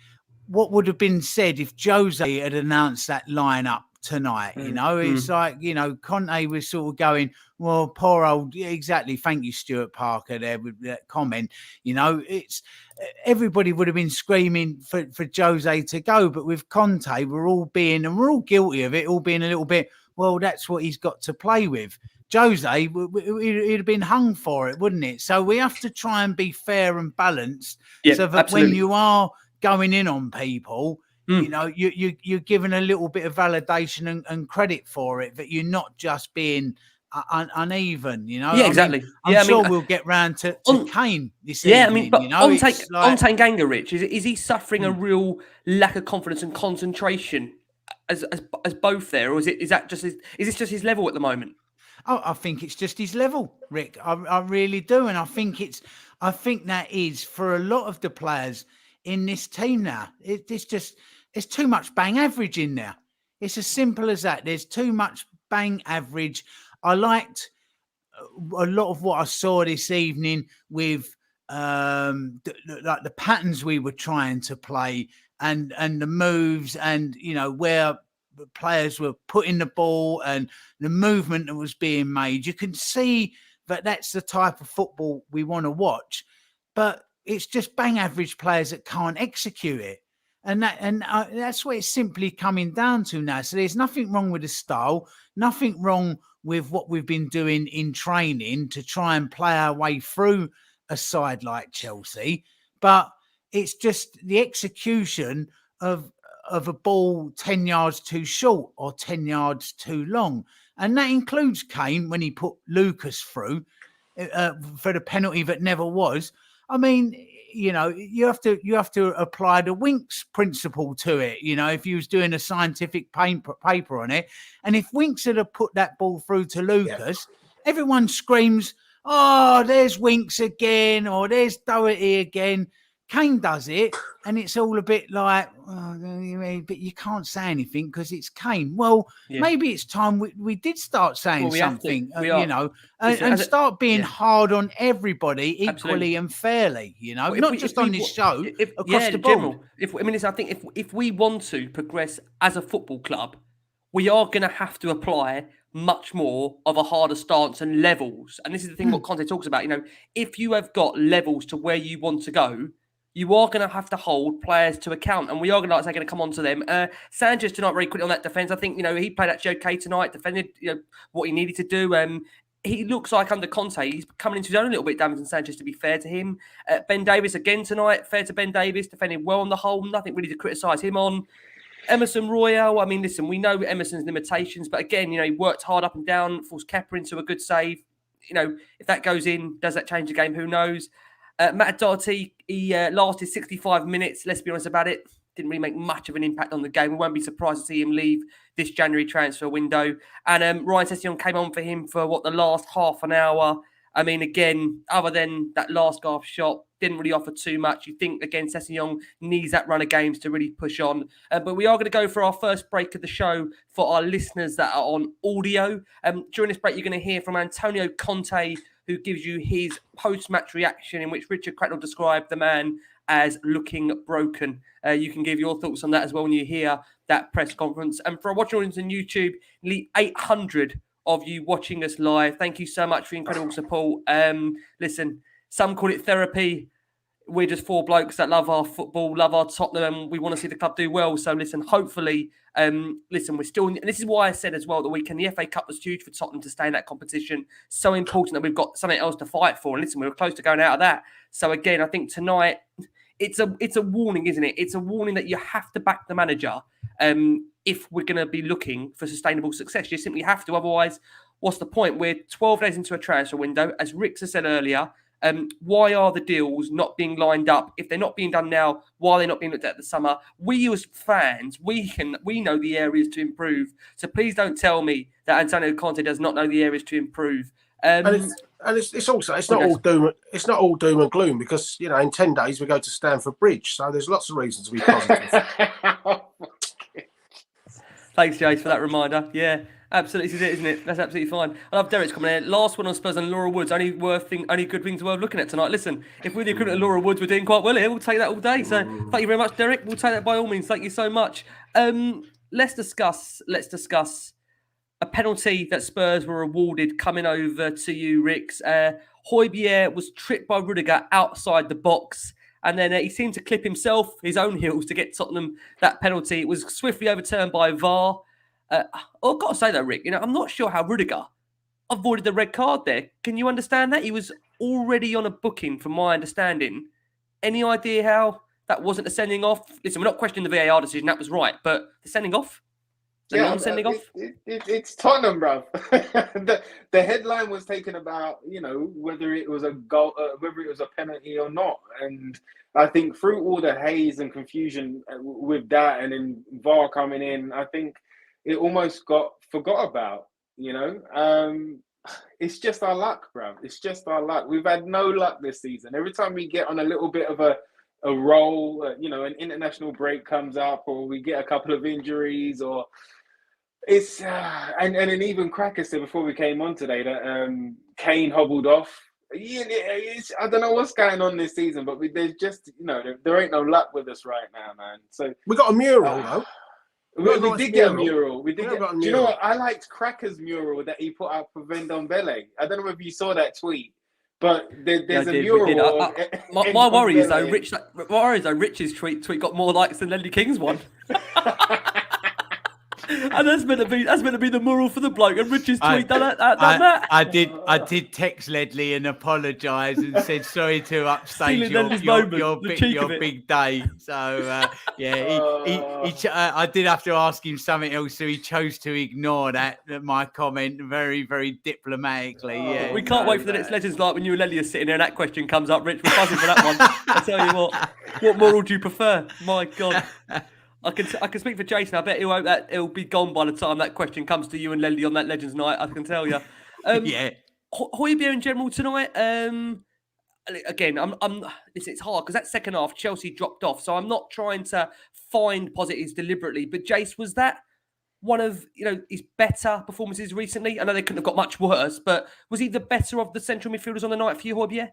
what would have been said if Jose had announced that lineup tonight, it's like, Conte was sort of going, well, poor old, exactly. Thank you, Stuart Parker, there with that comment. It's everybody would have been screaming for Jose to go, but with Conte, we're all guilty of it, all being a little bit, well, that's what he's got to play with. Jose, he'd have been hung for it, wouldn't it? So we have to try and be fair and balanced, so that absolutely. When you are going in on people, you're given a little bit of validation and credit for it, that you're not just being uneven, exactly. I'm sure we'll get round to Kane this evening. But on Tanganga, Rich, is he suffering a real lack of confidence and concentration as both there, or is this just his level at the moment? Oh, I think it's just his level, Rick. I really do, and I think that is for a lot of the players in this team now. It's too much bang average in there. It's as simple as that. There's too much bang average. I liked a lot of what I saw this evening with the patterns we were trying to play and the moves, and where the players were putting the ball and the movement that was being made. You can see that that's the type of football we want to watch, but it's just bang average players that can't execute it. And that's what it's simply coming down to now. So there's nothing wrong with the style, nothing wrong with what we've been doing in training to try and play our way through a side like Chelsea. But it's just the execution of a ball 10 yards too short or 10 yards too long. And that includes Kane when he put Lucas through for the penalty that never was. I mean, you have to apply the Winks principle to it. If you was doing a scientific paper on it, and if Winks had put that ball through to Lucas, everyone screams, "Oh, there's Winks again," or "There's Doherty again." Kane does it, and it's all a bit like, but you can't say anything because it's Kane. Well, maybe it's time we did start saying something, and start being hard on everybody equally and fairly, not just on this show, across the board. General, I think if we want to progress as a football club, we are going to have to apply much more of a harder stance and levels. And this is the thing what Conte talks about. If you have got levels to where you want to go, you are going to have to hold players to account, and we are going to come on to them. Sanchez tonight, very quickly on that defence. I think he played actually okay tonight, defended what he needed to do. He looks like under Conte, he's coming into his own a little bit, Davinson Sanchez, to be fair to him. Ben Davies again tonight, fair to Ben Davies, defending well on the whole. Nothing really to criticise him on. Emerson Royale, I mean, listen, we know Emerson's limitations, but again, he worked hard up and down, forced Kepa into a good save. If that goes in, does that change the game? Who knows? Matt Doherty, he lasted 65 minutes. Let's be honest about it. Didn't really make much of an impact on the game. We won't be surprised to see him leave this January transfer window. And Ryan Sessegnon came on for him for the last half an hour. I mean, again, other than that last half shot, didn't really offer too much. You think, again, Sessegnon needs that run of games to really push on. But we are going to go for our first break of the show for our listeners that are on audio. During this break, you're going to hear from Antonio Conte, who gives you his post-match reaction, in which Richard Cracknell described the man as looking broken. You can give your thoughts on that as well when you hear that press conference. And for our watching audience on YouTube, nearly 800 of you watching us live. Thank you so much for your incredible support. Listen, some call it therapy. We're just four blokes that love our football, love our Tottenham, and we want to see the club do well. So listen, hopefully, we're still, and this is why I said as well, the weekend, the FA Cup was huge for Tottenham to stay in that competition. So important that we've got something else to fight for. And listen, we were close to going out of that. So again, I think tonight, it's a warning, isn't it? It's a warning that you have to back the manager if we're going to be looking for sustainable success. You simply have to. Otherwise, what's the point? We're 12 days into a transfer window. As Rick has said earlier, why are the deals not being lined up? If they're not being done now, why are they not being looked at the summer? We as fans, we know the areas to improve. So please don't tell me that Antonio Conte does not know the areas to improve. And it's also not all doom. It's not all doom and gloom, because in 10 days we go to Stamford Bridge, so there's lots of reasons to be positive. Thanks, Jace, for that reminder. Yeah, absolutely, this is it, isn't it? That's absolutely fine. I love Derek's comment here. Last one on Spurs and Laura Woods. Only good things worth looking at tonight. Listen, if we're the equivalent of Laura Woods, we're doing quite well here. We'll take that all day. So thank you very much, Derek. We'll take that by all means. Thank you so much. Let's discuss a penalty that Spurs were awarded coming over to you, Ricks. Højbjerg was tripped by Rudiger outside the box, and then he seemed to clip his own heels to get Tottenham that penalty. It was swiftly overturned by VAR. I've got to say though, Rick, I'm not sure how Rudiger avoided the red card there. Can you understand that? He was already on a booking, from my understanding. Any idea how that wasn't a sending off? Listen, we're not questioning the VAR decision. That was right. But the sending off? The non-sending off? It's Tottenham, bruv. the headline was taken about, whether it was a goal, whether it was a penalty or not. And I think through all the haze and confusion with that, and then VAR coming in, I think it almost got forgot about, It's just our luck, bruv. It's just our luck. We've had no luck this season. Every time we get on a little bit of a roll, an international break comes up, or we get a couple of injuries, or it's and then even Cracker said before we came on today that Kane hobbled off. I don't know what's going on this season, but there's just, there ain't no luck with us right now, man. So we got a mural though. We did get a mural. Do you know what? I liked Cracker's mural that he put out for Vendombele. I don't know if you saw that tweet, but there's a mural. My worry is though, Rich's tweet got more likes than Ledley King's one. And that's meant to be the mural for the bloke, and Richard's tweet done that. I did text Ledley and apologise and said sorry to upstage your big day. So I did have to ask him something else, so he chose to ignore my comment very, very diplomatically. Yeah, we can't wait for the next Legends Night when you and Ledley are sitting there and that question comes up. Rich, we're buzzing for that one. I tell you what mural do you prefer? My God. I can speak for Jason. I bet he'll be gone by the time that question comes to you and Ledley on that Legends Night. I can tell you. Yeah. Højbjerg in general tonight. Again, it's hard because that second half Chelsea dropped off. So I'm not trying to find positives deliberately. But Jace, was that one of his better performances recently? I know they couldn't have got much worse, but was he the better of the central midfielders on the night for you, Højbjerg?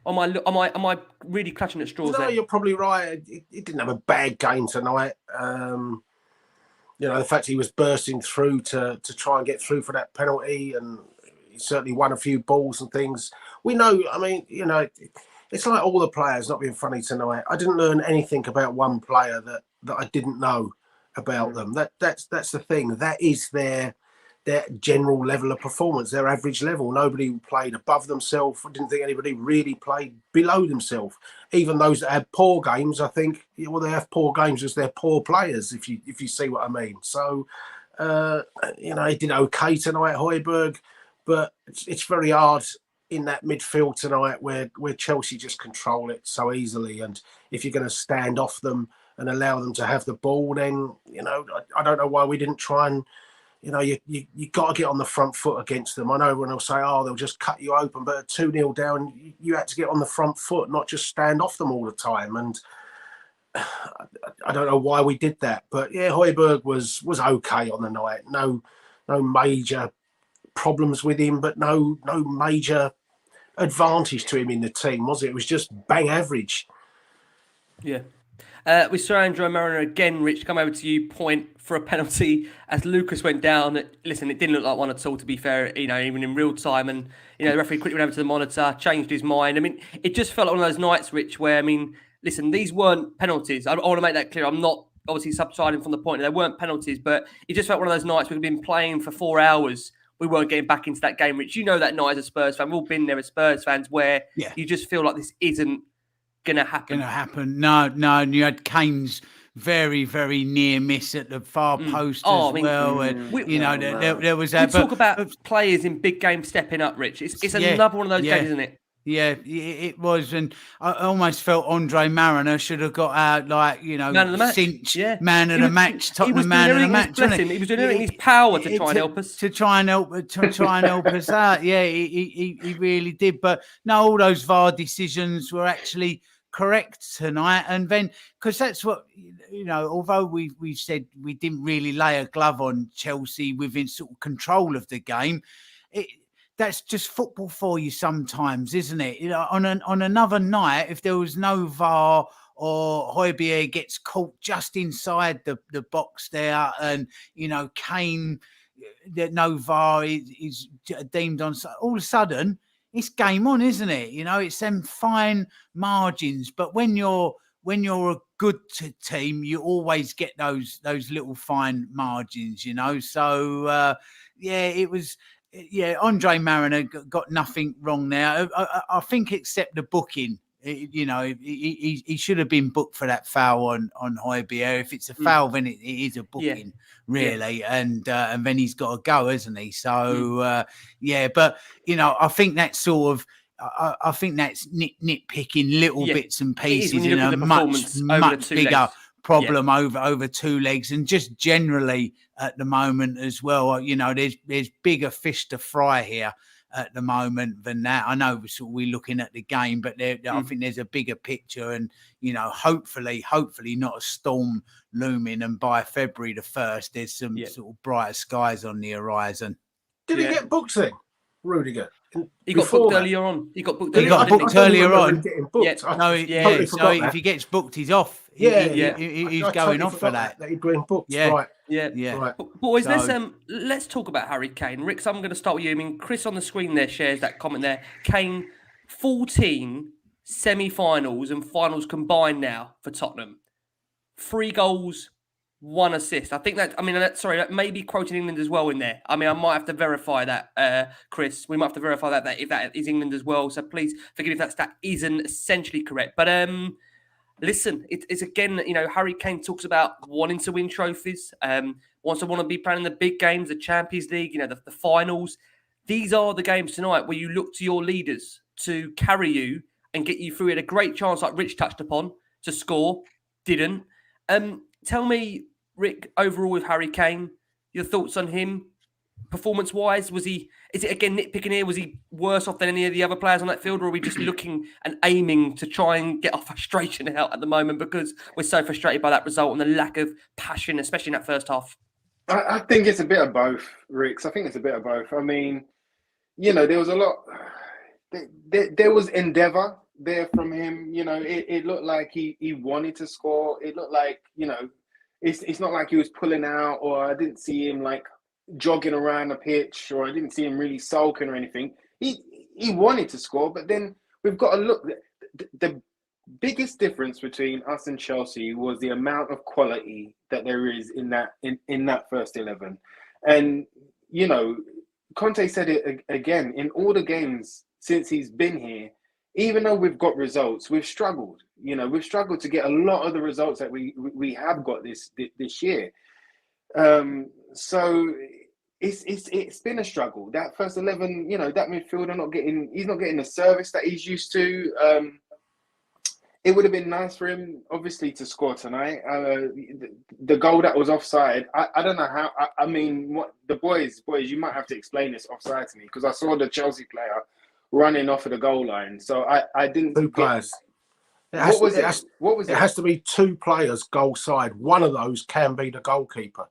Am I really clutching at straws? No, you're probably right. He didn't have a bad game tonight. The fact he was bursting through to try and get through for that penalty, and he certainly won a few balls and things. We know. I mean, it's like all the players not being funny tonight. I didn't learn anything about one player that I didn't know about them. That's the thing. That is their general level of performance, their average level. Nobody played above themselves. I didn't think anybody really played below themselves. Even those that had poor games, I think, they have poor games as they're poor players, if you see what I mean. So, he did okay tonight, Højbjerg, but it's very hard in that midfield tonight where Chelsea just control it so easily. And if you're going to stand off them and allow them to have the ball, then, I don't know why we didn't try and, you got to get on the front foot against them. I know everyone will say, they'll just cut you open, but at 2-0 down, you had to get on the front foot, not just stand off them all the time. And I don't know why we did that. But yeah, Højbjerg was okay on the night. No major problems with him, but no major advantage to him in the team, was it? It was just bang average. Yeah. We saw Andrew Mariner again, Rich, come over to you, point for a penalty as Lucas went down. Listen, it didn't look like one at all, to be fair, even in real time. And, the referee quickly went over to the monitor, changed his mind. I mean, it just felt like one of those nights, Rich, where, listen, these weren't penalties. I want to make that clear. I'm not obviously subsiding from the point that they weren't penalties, but it just felt one of those nights we've been playing for 4 hours. We weren't getting back into that game, Rich. You know that night as a Spurs fan. We've all been there as Spurs fans where you just feel like this isn't going to happen. No. And you had Kane's very, very near miss at the far post well. And, there was that. We talk about players in big games stepping up, Rich. It's another one of those games, isn't it? Yeah, it was. And I almost felt Andre Mariner should have got out, man of the match. Cinch, man of the match, Tottenham man of the match. He was doing everything in his power to try and help us. To try and help us out. Yeah, he really did. But no, all those VAR decisions were actually correct tonight. And then, because that's what, although we said we didn't really lay a glove on Chelsea within sort of control of the game, that's just football for you sometimes, isn't it? On another night, if there was no VAR or Højbjerg gets caught just inside the box there, and Kane, that no VAR is deemed on, all of a sudden it's game on, isn't it? It's them fine margins. But when you're a good team, you always get those little fine margins, So it was. Yeah, Andre Mariner got nothing wrong there. I think except the booking. He should have been booked for that foul on Højbjerg. If it's a foul, then it is a booking, really. And then he's got to go, hasn't he? So, but, I think that's sort of, I think that's nitpicking little bits and pieces in a much bigger problem over 2 legs, and just generally at the moment as well. There's bigger fish to fry here at the moment than that. I know we're looking at the game, but I think there's a bigger picture, and hopefully not a storm looming, and by February the 1st there's some sort of brighter skies on the horizon. Did he get booked then? Rudiger. He got Before booked that. earlier on. He got booked He earlier got on. booked didn't he? earlier on. Getting booked. Yeah. I So, totally so forgot if that. he gets booked, he's off. Yeah, He's I going totally off for forgot that. he'd been booked. Yeah. Right. Yeah. Right. Boys, So- let's talk about Harry Kane. Rick, I'm going to start with you. I mean, Chris on the screen there shares that comment there. Kane, 14 semi-finals and finals combined now for Tottenham. 3 goals, 1 assist. I think that, I mean, that may be quoting England as well in there. I mean, I might have to verify that, Chris. We might have to verify that if that is England as well. So please forgive if that stat isn't essentially correct. But listen, it's again, Harry Kane talks about wanting to win trophies, wants to want to be playing in the big games, the Champions League, the finals. These are the games tonight where you look to your leaders to carry you and get you through. He had a great chance, like Rich touched upon, to score. Didn't. Tell me, Rick, overall with Harry Kane, your thoughts on him, performance-wise. Is it again nitpicking here? Was he worse off than any of the other players on that field, or are we just looking and aiming to try and get our frustration out at the moment because we're so frustrated by that result and the lack of passion, especially in that first half? I think it's a bit of both, Ricks. I think it's a bit of both. I mean, there was a lot. There was endeavour there from him. It looked like he wanted to score. It looked like, it's not like he was pulling out, or I didn't see him like jogging around the pitch, or I didn't see him really sulking or anything. He wanted to score, but then we've got to look. The biggest difference between us and Chelsea was the amount of quality that there is in that first 11. And Conte said it again, in all the games since he's been here, even though we've got results, we've struggled. We've struggled to get a lot of the results that we have got this year. So it's been a struggle. That first 11, that midfielder he's not getting the service that he's used to. It would have been nice for him, obviously, to score tonight. The goal that was offside, I don't know how. I mean, what the boys, you might have to explain this offside to me, because I saw the Chelsea player running off of the goal line, so I didn't. 2 players. What was it? It has to be 2 players goal side. One of those can be the goalkeeper.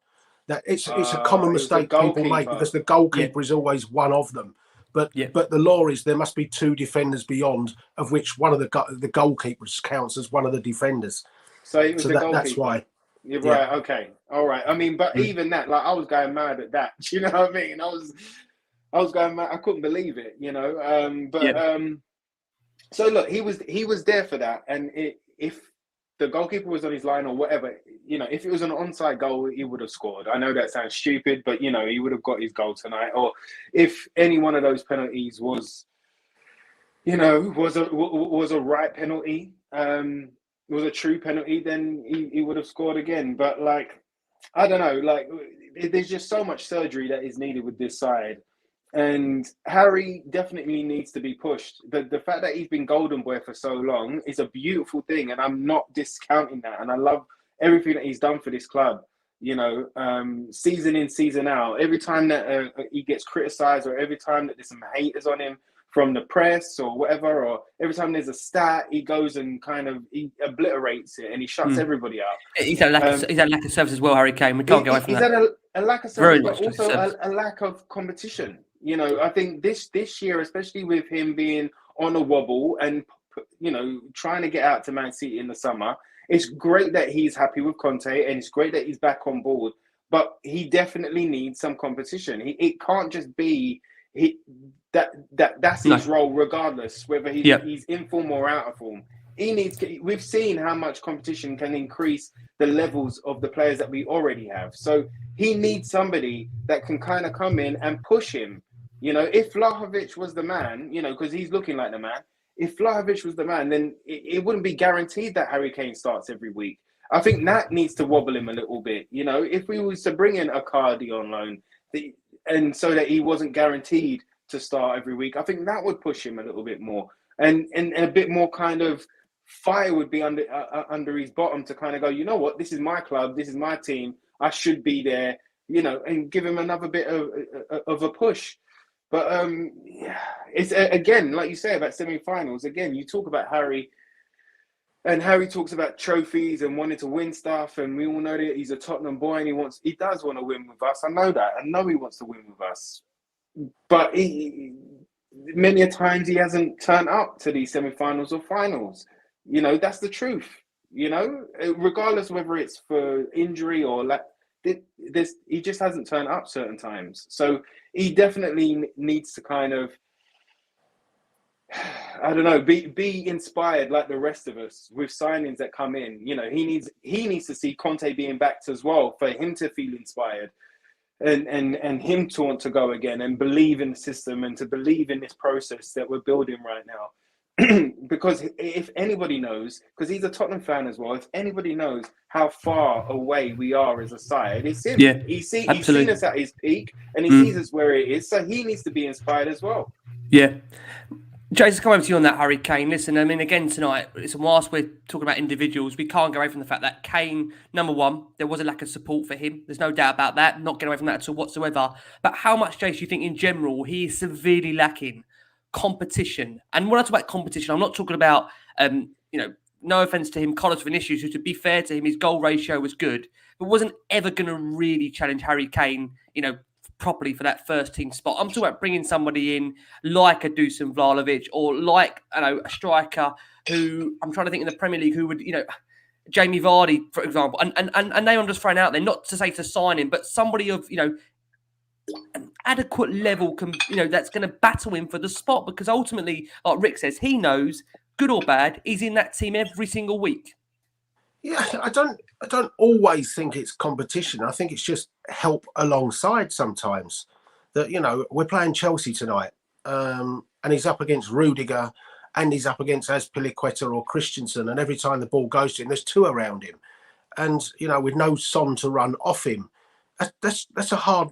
That it's a common mistake people make, because the goalkeeper is always one of them. But the Lloris, there must be 2 defenders beyond, of which one of the goalkeepers counts as one of the defenders. So it was the goalkeeper. That's why. You're right. Okay. All right. I mean, but even that, like, I was going mad at that. Do you know what I mean? I was going mad. I couldn't believe it. So look, he was there for that, and if the goalkeeper was on his line or whatever, if it was an onside goal, he would have scored. I know that sounds stupid, but he would have got his goal tonight. Or if any one of those penalties was a right penalty, was a true penalty, then he would have scored again. But like, I don't know, like, there's just so much surgery that is needed with this side. And Harry definitely needs to be pushed. The fact that he's been golden boy for so long is a beautiful thing, and I'm not discounting that. And I love everything that he's done for this club. Season in, season out. Every time that he gets criticised, or every time that there's some haters on him from the press or whatever, or every time there's a stat, he goes and he obliterates it, and he shuts everybody up. He's had a lack of service as well, Harry Kane. We can't go away from that. He's had a lack of service, but also a lack of competition. I think this year, especially with him being on a wobble and, trying to get out to Man City in the summer, it's great that he's happy with Conte, and it's great that he's back on board, but he definitely needs some competition. It can't just be that's his role, regardless whether he's in form or out of form. We've seen how much competition can increase the levels of the players that we already have. So he needs somebody that can kind of come in and push him. If Vlahovic was the man, because he's looking like the man, if Vlahovic was the man, then it wouldn't be guaranteed that Harry Kane starts every week. I think that needs to wobble him a little bit. If we was to bring in a Cardi on loan, and so that he wasn't guaranteed to start every week, I think that would push him a little bit more. And a bit more kind of fire would be under his bottom to kind of go, you know what, this is my club, this is my team, I should be there, and give him another bit of a push. But it's again, like you say about semi-finals, again, you talk about Harry, and Harry talks about trophies and wanting to win stuff, and we all know that he's a Tottenham boy and he does want to win with us. I know that. I know he wants to win with us. but many a times he hasn't turned up to these semi-finals or finals. You know, that's the truth. You know, regardless of whether it's for injury or he just hasn't turned up certain times. So he definitely needs to kind of, I don't know, be inspired like the rest of us with signings that come in. You know, he needs to see Conte being backed as well for him to feel inspired. And him to want to go again and believe in the system and to believe in this process that we're building right now. Because if anybody knows, because he's a Tottenham fan as well, if anybody knows how far away we are as a side, it's him. Yeah, He's seen us at his peak and he sees us where it is, so he needs to be inspired as well. Yeah. Jason, come over to you on that, Harry Kane. Listen, I mean, again tonight, whilst we're talking about individuals, we can't get away from the fact that Kane, number one, there was a lack of support for him. There's no doubt about that. Not getting away from that at all whatsoever. But how much, Jason, do you think in general he is severely lacking competition? And when I talk about competition, I'm not talking about, no offence to him, Collins Vinicius, who, to be fair to him, his goal ratio was good, but wasn't ever going to really challenge Harry Kane, properly for that first team spot. I'm talking about bringing somebody in like a Dusan Vlahovic or like, a striker who I'm trying to think in the Premier League who would, Jamie Vardy, for example, and name I'm just throwing out there, not to say to sign him, but somebody of, an adequate level that's going to battle him for the spot, because ultimately, like Rick says, he knows, good or bad, he's in that team every single week. Yeah, I don't always think it's competition. I think it's just help alongside sometimes. That, we're playing Chelsea tonight, and he's up against Rudiger, and he's up against Azpilicueta or Christensen, and every time the ball goes to him, there's two around him, and with no Son to run off him, that's a hard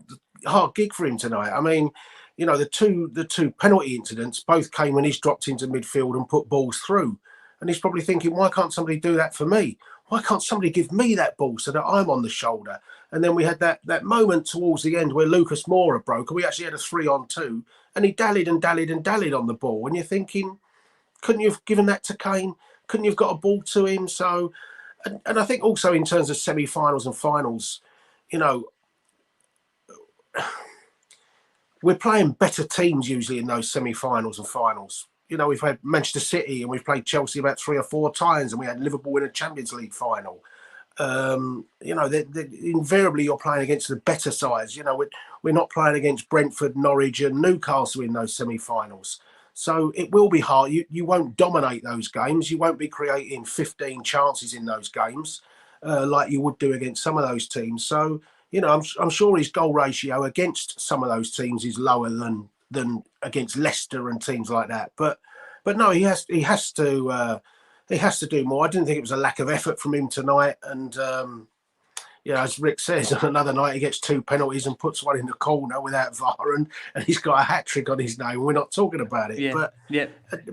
gig for him tonight. I mean, the two penalty incidents both came when he's dropped into midfield and put balls through, and he's probably thinking, why can't somebody do that for me? Why can't somebody give me that ball so that I'm on the shoulder? And then we had that moment towards the end where Lucas Moura broke, and we actually had a 3-on-2, and he dallied on the ball. And you're thinking, couldn't you have given that to Kane? Couldn't you have got a ball to him? So, and I think also in terms of semi-finals and finals, we're playing better teams usually in those semi-finals and finals. We've had Manchester City and we've played Chelsea about 3 or 4 times, and we had Liverpool in a Champions League final. Invariably you're playing against the better sides. We're not playing against Brentford, Norwich and Newcastle in those semi-finals. So it will be hard. You won't dominate those games. You won't be creating 15 chances in those games like you would do against some of those teams. So, I'm sure his goal ratio against some of those teams is lower than against Leicester and teams like that. But no, he has to do more. I didn't think it was a lack of effort from him tonight. And as Rick says, on another night he gets 2 penalties and puts one in the corner without VAR, and he's got a hat-trick on his name. We're not talking about it. Yeah.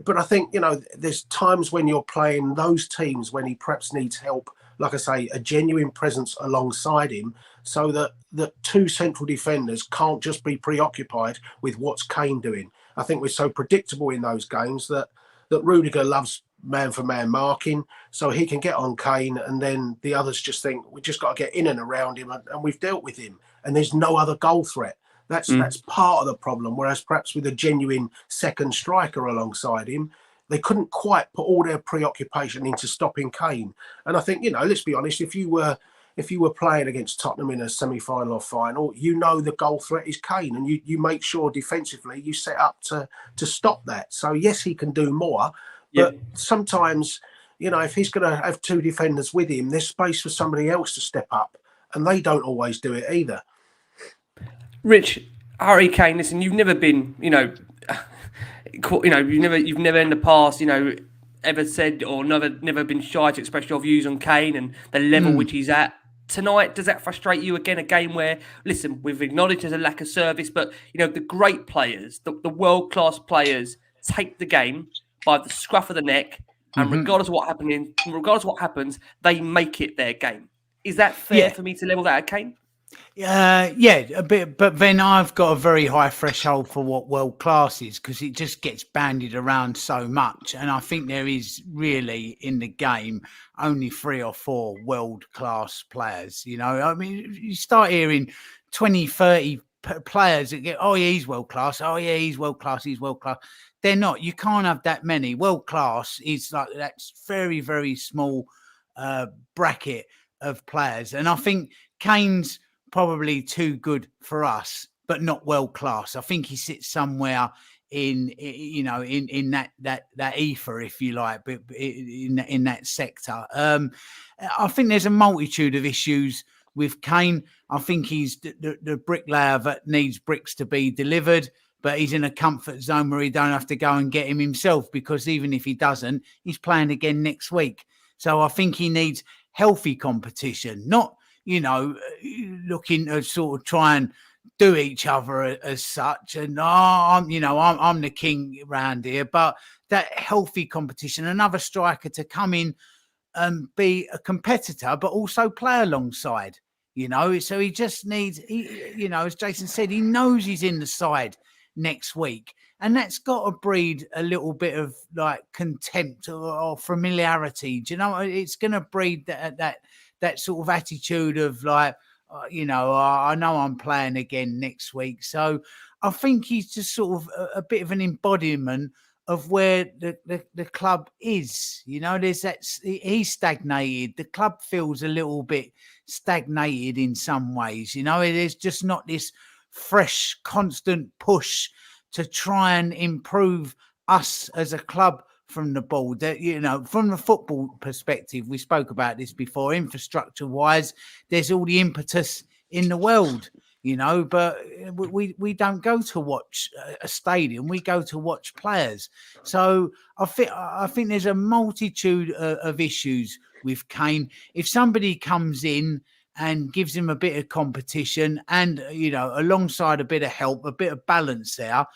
But I think there's times when you're playing those teams when he perhaps needs help. Like I say, a genuine presence alongside him, so that 2 central defenders can't just be preoccupied with what's Kane doing. I think we're so predictable in those games that Rudiger loves man-for-man marking, so he can get on Kane, and then the others just think, we just got to get in and around him, and we've dealt with him, and there's no other goal threat. That's part of the problem, whereas perhaps with a genuine second striker alongside him, they couldn't quite put all their preoccupation into stopping Kane. And I think, let's be honest, if you were playing against Tottenham in a semi-final or final, the goal threat is Kane, and you make sure defensively you set up to stop that. So yes, he can do more, but sometimes, if he's going to have 2 defenders with him, there's space for somebody else to step up, and they don't always do it either. Rich, Harry Kane, listen, you've never been, you've never in the past, ever said or never been shy to express your views on Kane and the level which he's at. Tonight, does that frustrate you? Again, a game where, listen, we've acknowledged there's a lack of service, but the great players, the world-class players, take the game by the scruff of the neck, and regardless of what happens, they make it their game. Is that fair for me to level that at Kane? A bit, but then I've got a very high threshold for what world class is, because it just gets bandied around so much, and I think there is really in the game only 3 or 4 world class players. I mean, you start hearing 20, 30 players that get, oh yeah, he's world class. Oh yeah, he's world class. He's world class. They're not. You can't have that many. World class is like that's very, very small bracket of players. And I think Kane's probably too good for us, but not world class. I think he sits somewhere in that ether, if you like, but in that sector. I think there's a multitude of issues with Kane. I think he's the bricklayer that needs bricks to be delivered, but he's in a comfort zone where he don't have to go and get him himself, because even if he doesn't, he's playing again next week. So I think he needs healthy competition, not, looking to sort of try and do each other as such. And I'm the king around here, but that healthy competition, another striker to come in and be a competitor, but also play alongside, so he just needs, as Jason said, he knows he's in the side next week, and that's got to breed a little bit of like contempt or familiarity. Do you know, it's going to breed that sort of attitude of like, I know I'm playing again next week. So I think he's just sort of a bit of an embodiment of where the club is. There's that, he's stagnated. The club feels a little bit stagnated in some ways. There's just not this fresh, constant push to try and improve us as a club from the board. That, from the football perspective, we spoke about this before, infrastructure wise, there's all the impetus in the world, but we don't go to watch a stadium, we go to watch players. So I think there's a multitude of issues with Kane. If somebody comes in and gives him a bit of competition and, alongside a bit of help, a bit of balance there,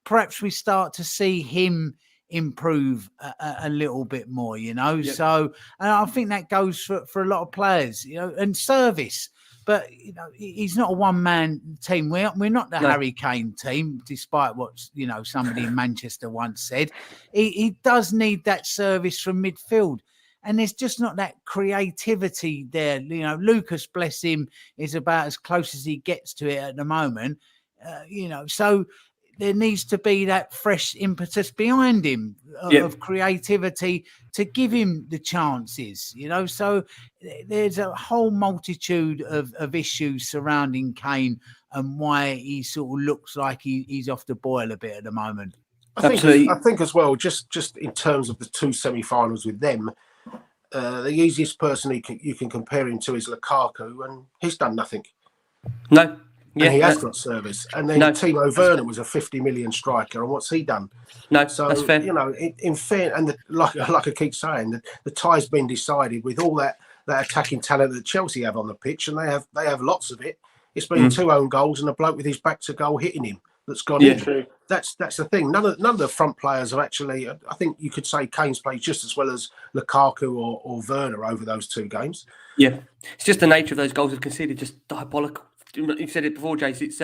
perhaps we start to see him improve a little bit more, Yep. So I think that goes for a lot of players, and service. But he's not a one-man team. We're not the Harry Kane team, despite what somebody in Manchester once said. He does need that service from midfield, and there's just not that creativity there. Lucas, bless him, is about as close as he gets to it at the moment. So there needs to be that fresh impetus behind him of creativity to give him the chances, So there's a whole multitude of issues surrounding Kane and why he sort of looks like he's off the boil a bit at the moment. I think as well, just in terms of the two semi-finals with them, the easiest person you can compare him to is Lukaku, and he's done nothing. No. Yeah, and he has got service. And then Timo Werner was a 50 million striker, and what's he done? No, so, that's fair. In fair, and like I keep saying, the tie's been decided with all that attacking talent that Chelsea have on the pitch, and they have lots of it. It's been 2 own goals and a bloke with his back to goal hitting him that's gone in. True. That's the thing. None of the front players have actually. I think you could say Kane's played just as well as Lukaku or Werner over those 2 games. Yeah, it's just the nature of those goals conceded, just diabolical. You said it before, Jace. It's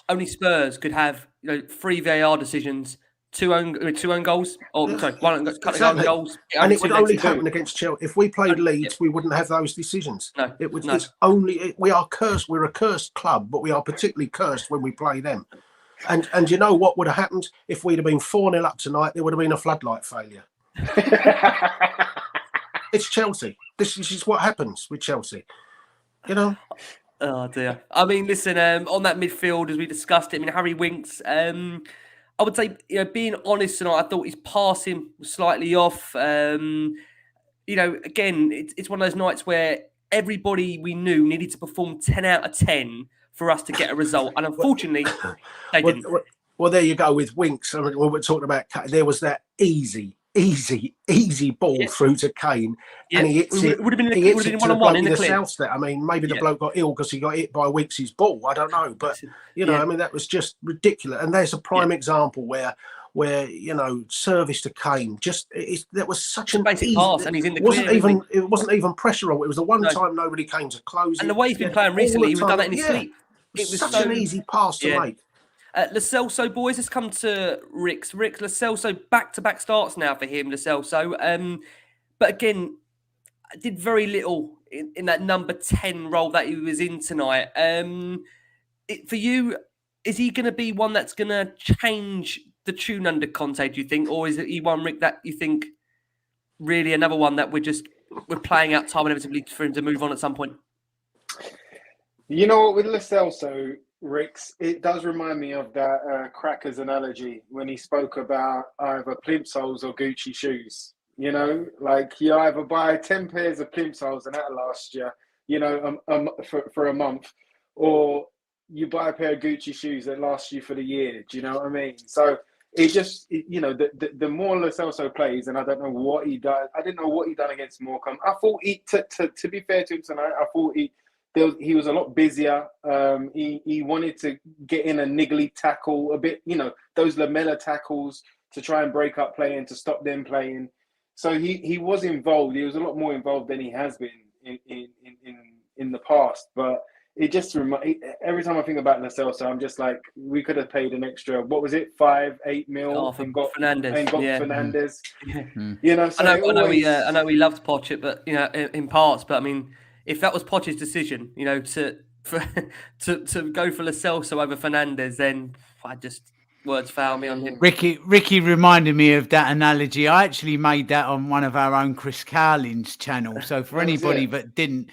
only Spurs could have 3 VAR decisions, 2 own goals, or sorry, one own goals, and it would only happen against Chelsea. If we played Leeds, we wouldn't have those decisions. No, it would. No. It's only we are cursed. We're a cursed club, but we are particularly cursed when we play them. And you know what would have happened if we'd have been 4-0 up tonight? There would have been a floodlight failure. It's Chelsea. This is what happens with Chelsea. Oh dear. I mean, listen. On that midfield, as we discussed it, Harry Winks. I would say, being honest tonight, I thought his passing was slightly off. Again, it's one of those nights where everybody we knew needed to perform 10 out of 10 for us to get a result, and unfortunately, they didn't. Well, there you go with Winks. I mean, when we're talking about, there was that easy ball through to Kane, and he hits it. Would have been he hits it to the bloke in the clear. south there. I mean, maybe the bloke got ill because he got hit by Winks' ball. I don't know, but I mean, that was just ridiculous. And there's a prime example where service to Kane that was such an basic easy pass, and he's in the clear. It wasn't even pressure on. It was the one time nobody came to close it. And the way he's been playing recently, he would have done that in his sleep. It was such an easy pass to make. Lo Celso, boys, let's come to Rick. Lo Celso, back-to-back starts now for him, Lo Celso. But again, did very little in that number 10 role that he was in tonight. For you, is he going to be one that's going to change the tune under Conte, do you think? Or is it E1 Rick that you think really another one that we're playing out time inevitably for him to move on at some point? You know what, with Lo Celso, Ricks, it does remind me of that Crackers analogy when he spoke about either plimsolls or Gucci shoes. You know, like you either buy 10 pairs of plimsolls and that'll last you, you know, for a month, or you buy a pair of Gucci shoes that last you for the year. Do you know what I mean? So it just, you know, the more Lo Celso plays, and I don't know what he does. I didn't know what he done against Morecambe. I thought to be fair to him tonight, I thought he was a lot busier. He wanted to get in a niggly tackle, a bit, you know, those Lamella tackles to try and break up play and to stop them playing. So he was involved. He was a lot more involved than he has been in the past. But it just every time I think about Lo Celso, I'm just like, we could have paid an extra, what was it, 5-8 mil and got Fernandes. Yeah. You know, so I know we loved Poch, but you know, in parts. But I mean, if that was Poch's decision, you know, to go for Lo Celso over Fernandes, then words fail me on him. Ricky reminded me of that analogy. I actually made that on one of our own Chris Carlin's channel. So for anybody that didn't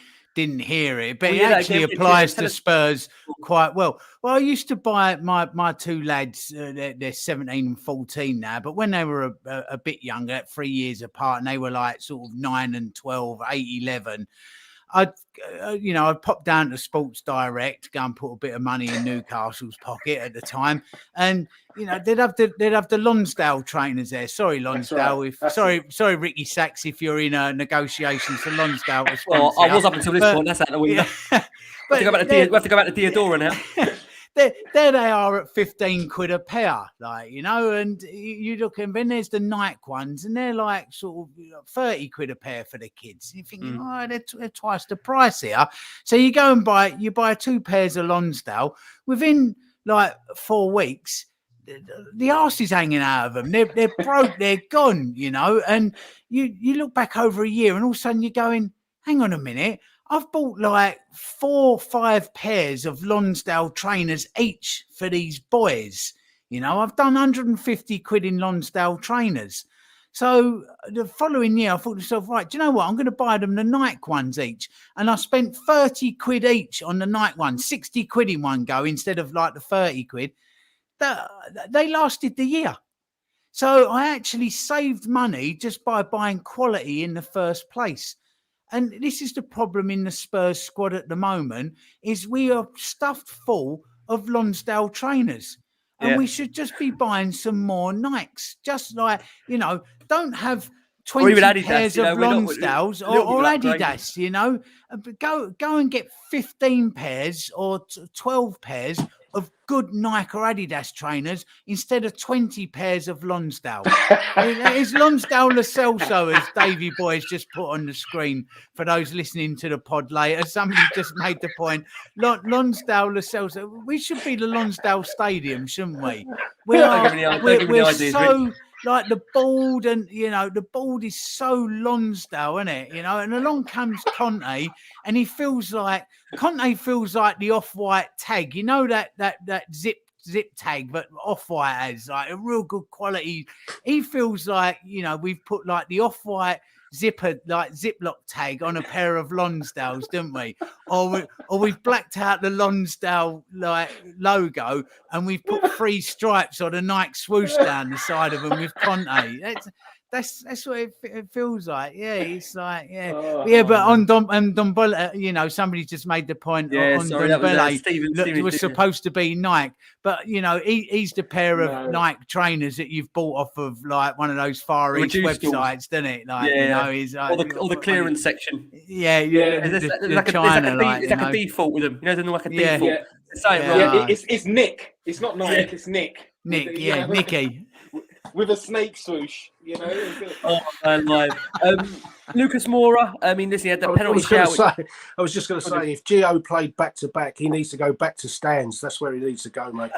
hear it, but it actually applies to Spurs quite well. Well, I used to buy my two lads, they're 17 and 14 now, but when they were a bit younger, 3 years apart, and they were like sort of 9 and 12, 8, 11, I'd pop down to Sports Direct, go and put a bit of money in Newcastle's pocket at the time, and you know they'd have the Lonsdale trainers there. Sorry, Lonsdale. Right. Sorry, Ricky Sachs, if you're in negotiations for Lonsdale. Well, I was up until this point. That's out the window. We have to go back to Diodora now. There they are at 15 quid a pair, like, you know, and you look, and then there's the Nike ones, and they're like sort of 30 quid a pair for the kids. You're thinking, they're twice the price here. So you go and buy 2 pairs of Lonsdale. Within like 4 weeks, the arse is hanging out of them. They're broke, they're gone, you know, and you look back over a year, and all of a sudden you're going, hang on a minute. I've bought like 4 or 5 pairs of Lonsdale trainers each for these boys. You know, I've done 150 quid in Lonsdale trainers. So the following year, I thought to myself, right, do you know what? I'm going to buy them the Nike ones each. And I spent 30 quid each on the Nike ones, 60 quid in one go instead of like the 30 quid. They lasted the year. So I actually saved money just by buying quality in the first place. And this is the problem in the Spurs squad at the moment, is we are stuffed full of Lonsdale trainers. And we should just be buying some more Nikes. Just like, you know, don't have 20 Adidas, pairs of Lonsdales or Adidas, you know. Go and get 15 pairs or 12 pairs of good Nike or Adidas trainers instead of 20 pairs of Lonsdale. It's Lonsdale Lo Celso, as Davey Boy's just put on the screen for those listening to the pod later. Somebody just made the point. Lonsdale Lo Celso. We should be the Lonsdale Stadium, shouldn't we? We're so like the board, and you know the board is so Lonsdale, isn't it? You know, and along comes Conte, and Conte feels like the Off-White tag. You know that zip tag that Off-White has, like a real good quality. He feels like, you know, we've put like the Off-White Ziploc tag on a pair of Lonsdales, didn't we? Or we've blacked out the Lonsdale like logo, and we've put 3 stripes on a Nike swoosh down the side of them with Conte. That's what it feels like. Yeah, it's like but on Dombele, you know, somebody just made the point on Dombele was supposed to be Nike, but you know, he's the pair of Nike trainers that you've bought off of like one of those Far East websites, doesn't it? Like, you know, he's like, or the clearance section. There's like a default with them. You know, there's like a default. It's Nick. It's not Nike. It's Nick. Nicky. With a snake swoosh, you know. Oh man, Lucas Moura. I mean, he had the penalty shout. I was just going to say, if Gio played back to back, he needs to go back to stands. That's where he needs to go, mate.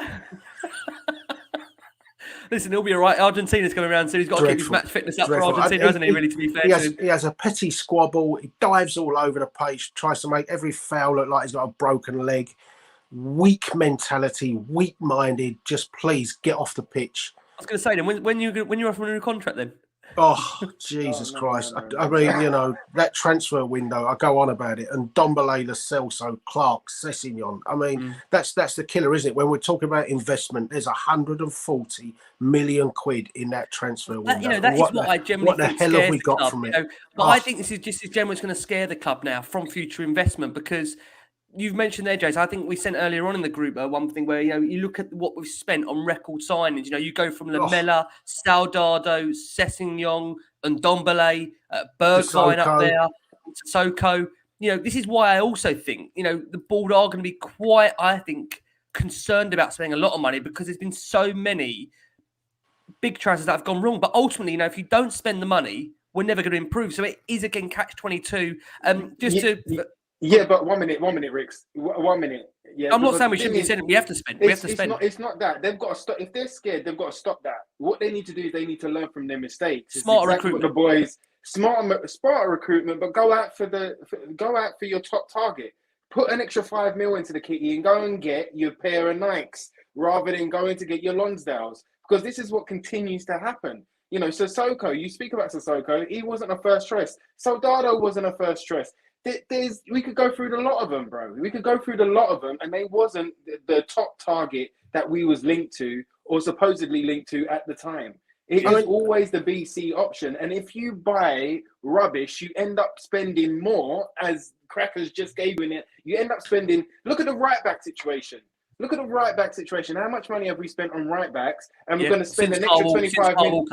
Listen, he'll be all right. Argentina's coming around soon. He's got to keep his match fitness up for Argentina, hasn't he? Really, to be fair, he has a petty squabble. He dives all over the place, tries to make every foul look like he's got a broken leg. weak mentality, weak-minded. Just please get off the pitch. I was going to say then, when you're offering a new contract then? Oh, Jesus Christ. No. I mean, you know, that transfer window, I go on about it. And Ndombele, Lo Celso, Clark, Sessegnon. I mean, that's the killer, isn't it? When we're talking about investment, there's 140 million quid in that transfer window. You know, that is what I generally think the hell have we the got club, from it? You know? But I think this is generally going to scare the club now from future investment, because you've mentioned there, Jason. I think we sent earlier on in the group one thing where, you know, you look at what we've spent on record signings. You know, you go from Lamela, Soldado, Sessegnon, and Ndombele, Bergwijn up there, Sissoko. You know, this is why I also think, you know, the board are going to be quite, I think, concerned about spending a lot of money, because there's been so many big transfers that have gone wrong. But ultimately, you know, if you don't spend the money, we're never going to improve. So it is, again, catch-22. Yeah, but 1 minute, Ricks. 1 minute. Yeah, I'm not saying we shouldn't be spending. We have to spend. It's not that. They've got to stop. If they're scared, they've got to stop that. What they need to do is they need to learn from their mistakes. Smarter recruitment. The boys, smarter recruitment, but go out for your top target. Put an extra 5 mil into the kitty and go and get your pair of Nikes rather than going to get your Lonsdales, because this is what continues to happen. You know, Sissoko. You speak about Sissoko. He wasn't a first choice. Soldado wasn't a first choice. We could go through the lot of them, bro. We could go through the lot of them, and they wasn't the top target that we was linked to or supposedly linked to at the time. It is always the BC option. And if you buy rubbish, you end up spending more, as Crackers just gave you in it. You end up spending. Look at the right back situation. How much money have we spent on right backs? And we're going to spend an extra 25 million.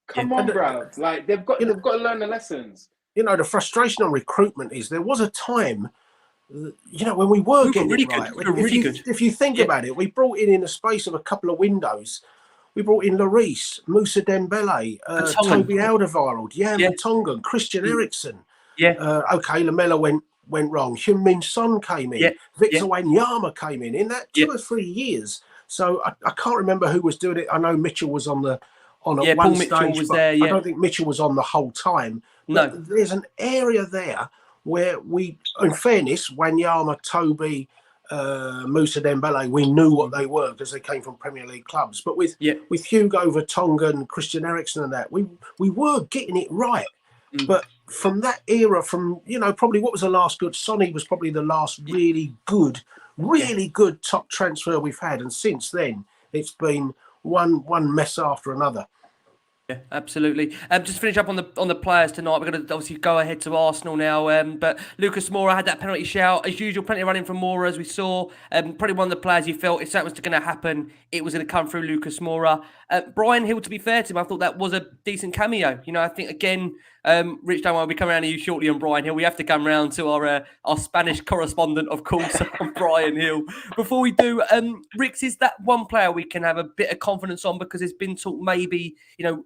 Come on, bro. Like they've got to learn the lessons. You know, the frustration on recruitment is there was a time, you know, when we were getting really it right. good. If you think about it, we brought in the space of a couple of windows, we brought in Lloris, Moussa Dembele, Toby Alderweireld, Vertonghen, Christian Eriksen. Okay, Lamela went wrong. Heung-min Son came in. Victor Wanyama came in that 2 or 3 years. So I can't remember who was doing it. I know Mitchell was on at one Paul stage, Mitchell was there. I don't think Mitchell was on the whole time. No, there's an area there where we, in fairness, Wanyama, Toby, Moussa Dembele, we knew what they were because they came from Premier League clubs. But with Hugo Vertonghen, Christian Eriksen and that, we were getting it right. But from that era, from, you know, probably what was the last good? Sonny was probably the last really good top transfer we've had. And since then, it's been one mess after another. Yeah, absolutely. Just to finish up on the players tonight, we're going to obviously go ahead to Arsenal now. But Lucas Moura had that penalty shout. As usual, plenty of running from Moura, as we saw. Probably one of the players you felt if that was going to happen, it was going to come through Lucas Moura. Bryan Gil, to be fair to him, I thought that was a decent cameo. You know, I think, again, Rich, don't worry, we'll be coming around to you shortly on Bryan Gil. We have to come round to our Spanish correspondent, of course, on Bryan Gil. Before we do, Rix, is that one player we can have a bit of confidence on? Because there's been talk maybe, you know,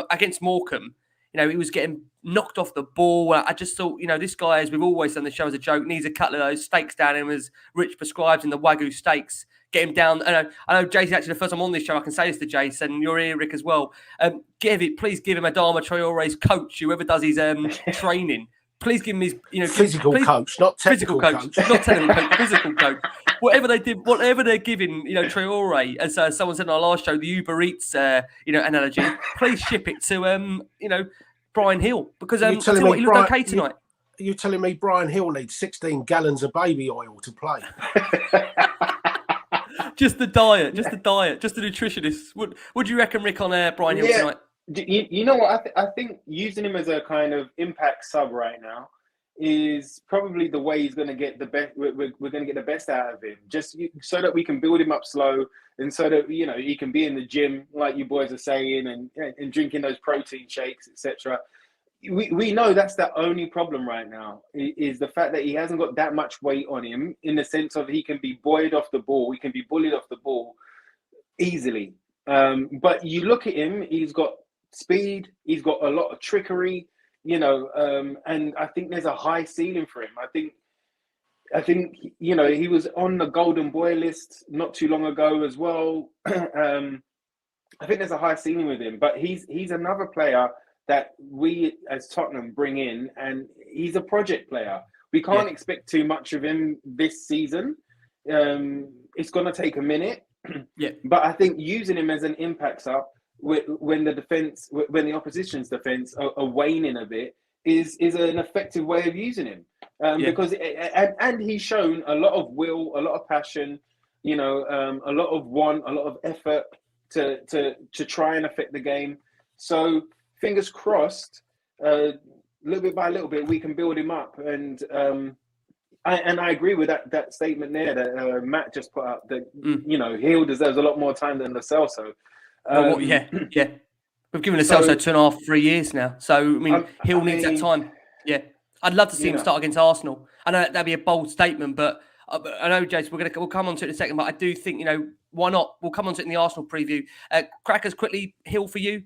against Morecambe, you know, he was getting knocked off the ball. I just thought, you know, this guy, as we've always done the show as a joke, needs a couple of those stakes down him, as Rich prescribes in the Wagyu stakes. Get him down. I know Jason, actually, the first time on this show, I can say this to Jason, and you're here, Rick, as well. Please give him Adama Traore's coach, whoever does his training. Please give him his, you know, physical coach, not technical coach. Not technical coach, physical coach. Whatever they're giving, you know, Traore, as someone said on our last show, the Uber Eats, you know, analogy. Please ship it to, you know, Bryan Gil, because he looked okay tonight. You're telling me Bryan Gil needs 16 gallons of baby oil to play? Just the diet, just the nutritionist. What do you reckon, Rick, on Bryan Gil tonight? You know what? I think using him as a kind of impact sub right now is probably the way he's going to get the best. We're going to get the best out of him, just so that we can build him up slow, and so that, you know, he can be in the gym like you boys are saying, and drinking those protein shakes, etc. We know that's the only problem right now, is the fact that he hasn't got that much weight on him, in the sense of he can be buoyed off the ball, he can be bullied off the ball easily. But you look at him, he's got speed, he's got a lot of trickery, you know, and I think there's a high ceiling for him. I think you know, he was on the golden boy list not too long ago as well. I think there's a high ceiling with him, but he's another player that we as Tottenham bring in, and he's a project player. We can't expect too much of him this season. It's going to take a minute. But I think using him as an impact sub when the opposition's defense are waning a bit is an effective way of using him. Because he's shown a lot of will, a lot of passion, a lot of want, a lot of effort to try and affect the game. So fingers crossed, little bit by little bit, we can build him up. And I agree with that statement there that Matt just put up, that Hill deserves a lot more time than Lo Celso. We've given Lo Celso 2.5, 3 years now. So I mean, Hill needs that time. Yeah, I'd love to see him start against Arsenal. I know that'd be a bold statement, but I know, Jason, we'll come on to it in a second. But I do think, why not? We'll come on to it in the Arsenal preview. Crackers, quickly, Hill for you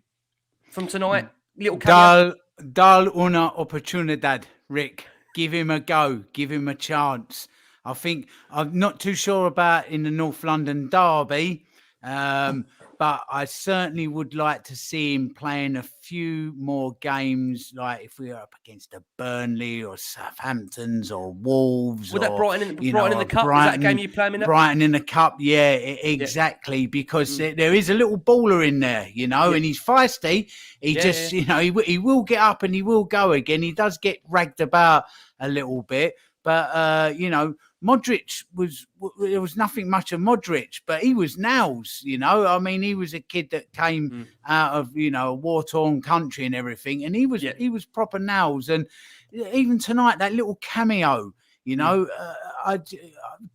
from tonight. Little cameo. Dal una oportunidad, Rick. Give him a go. Give him a chance. I think I'm not too sure about in the North London derby, but I certainly would like to see him playing a few more games, like if we are up against a Burnley or Southamptons or Wolves. Would that Brighton in the Cup? Brighton, is that a game you play him in? Brighton in the Cup, yeah, exactly. Because there is a little baller in there, and he's feisty. He will get up and he will go again. He does get ragged about a little bit, but Modric there was nothing much of Modric, but he was nails, I mean, he was a kid that came out of, a war-torn country and everything. And he was proper nails. And even tonight, that little cameo, I'd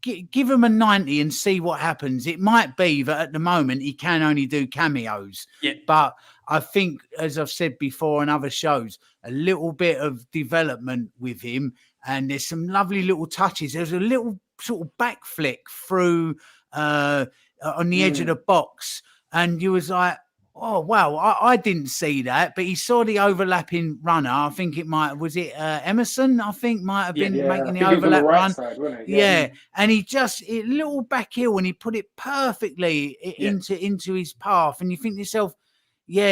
give him a 90 and see what happens. It might be that at the moment he can only do cameos, but I think, as I've said before on other shows, a little bit of development with him, and there's some lovely little touches. There's a little sort of back flick through on the edge of the box, and you was like, oh, wow, I didn't see that, but he saw the overlapping runner. I think was it Emerson, I think, might have been making the overlap run. Side, wasn't it? Yeah. And he just, a little back heel, and he put it perfectly into his path. And you think to yourself, he's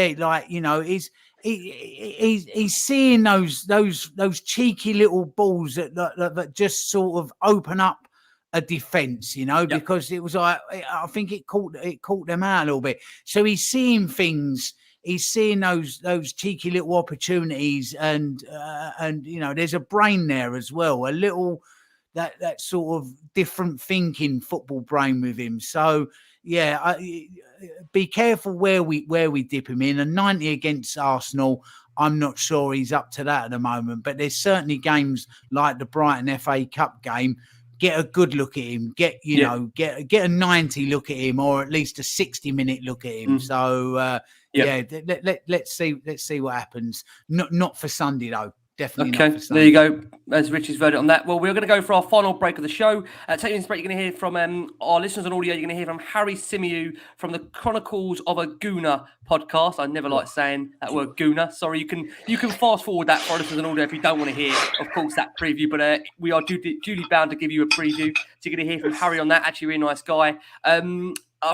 seeing those cheeky little balls that just sort of open up a defense, because it was like, I think it caught them out a little bit. So he's seeing things. He's seeing those cheeky little opportunities, and there's a brain there as well. A little that sort of different thinking football brain with him. So be careful where we dip him in. A 90 against Arsenal, I'm not sure he's up to that at the moment. But there's certainly games like the Brighton FA Cup game. Get a good look at him. Get a 90 look at him, or at least a 60-minute look at him. So let's see what happens. Not for Sunday though. Definitely. Okay, there you go. As Richie's verdict on that. Well, we're going to go for our final break of the show. Taking this break, you're going to hear from our listeners on audio. You're going to hear from Harry Symeou from the Chronicles of a Gooner podcast. I never like saying that word Gooner. Sorry, you can fast forward that for our listeners on audio if you don't want to hear, of course, that preview. But we are duly bound to give you a preview. So you're going to hear from Harry on that. Actually, a really nice guy.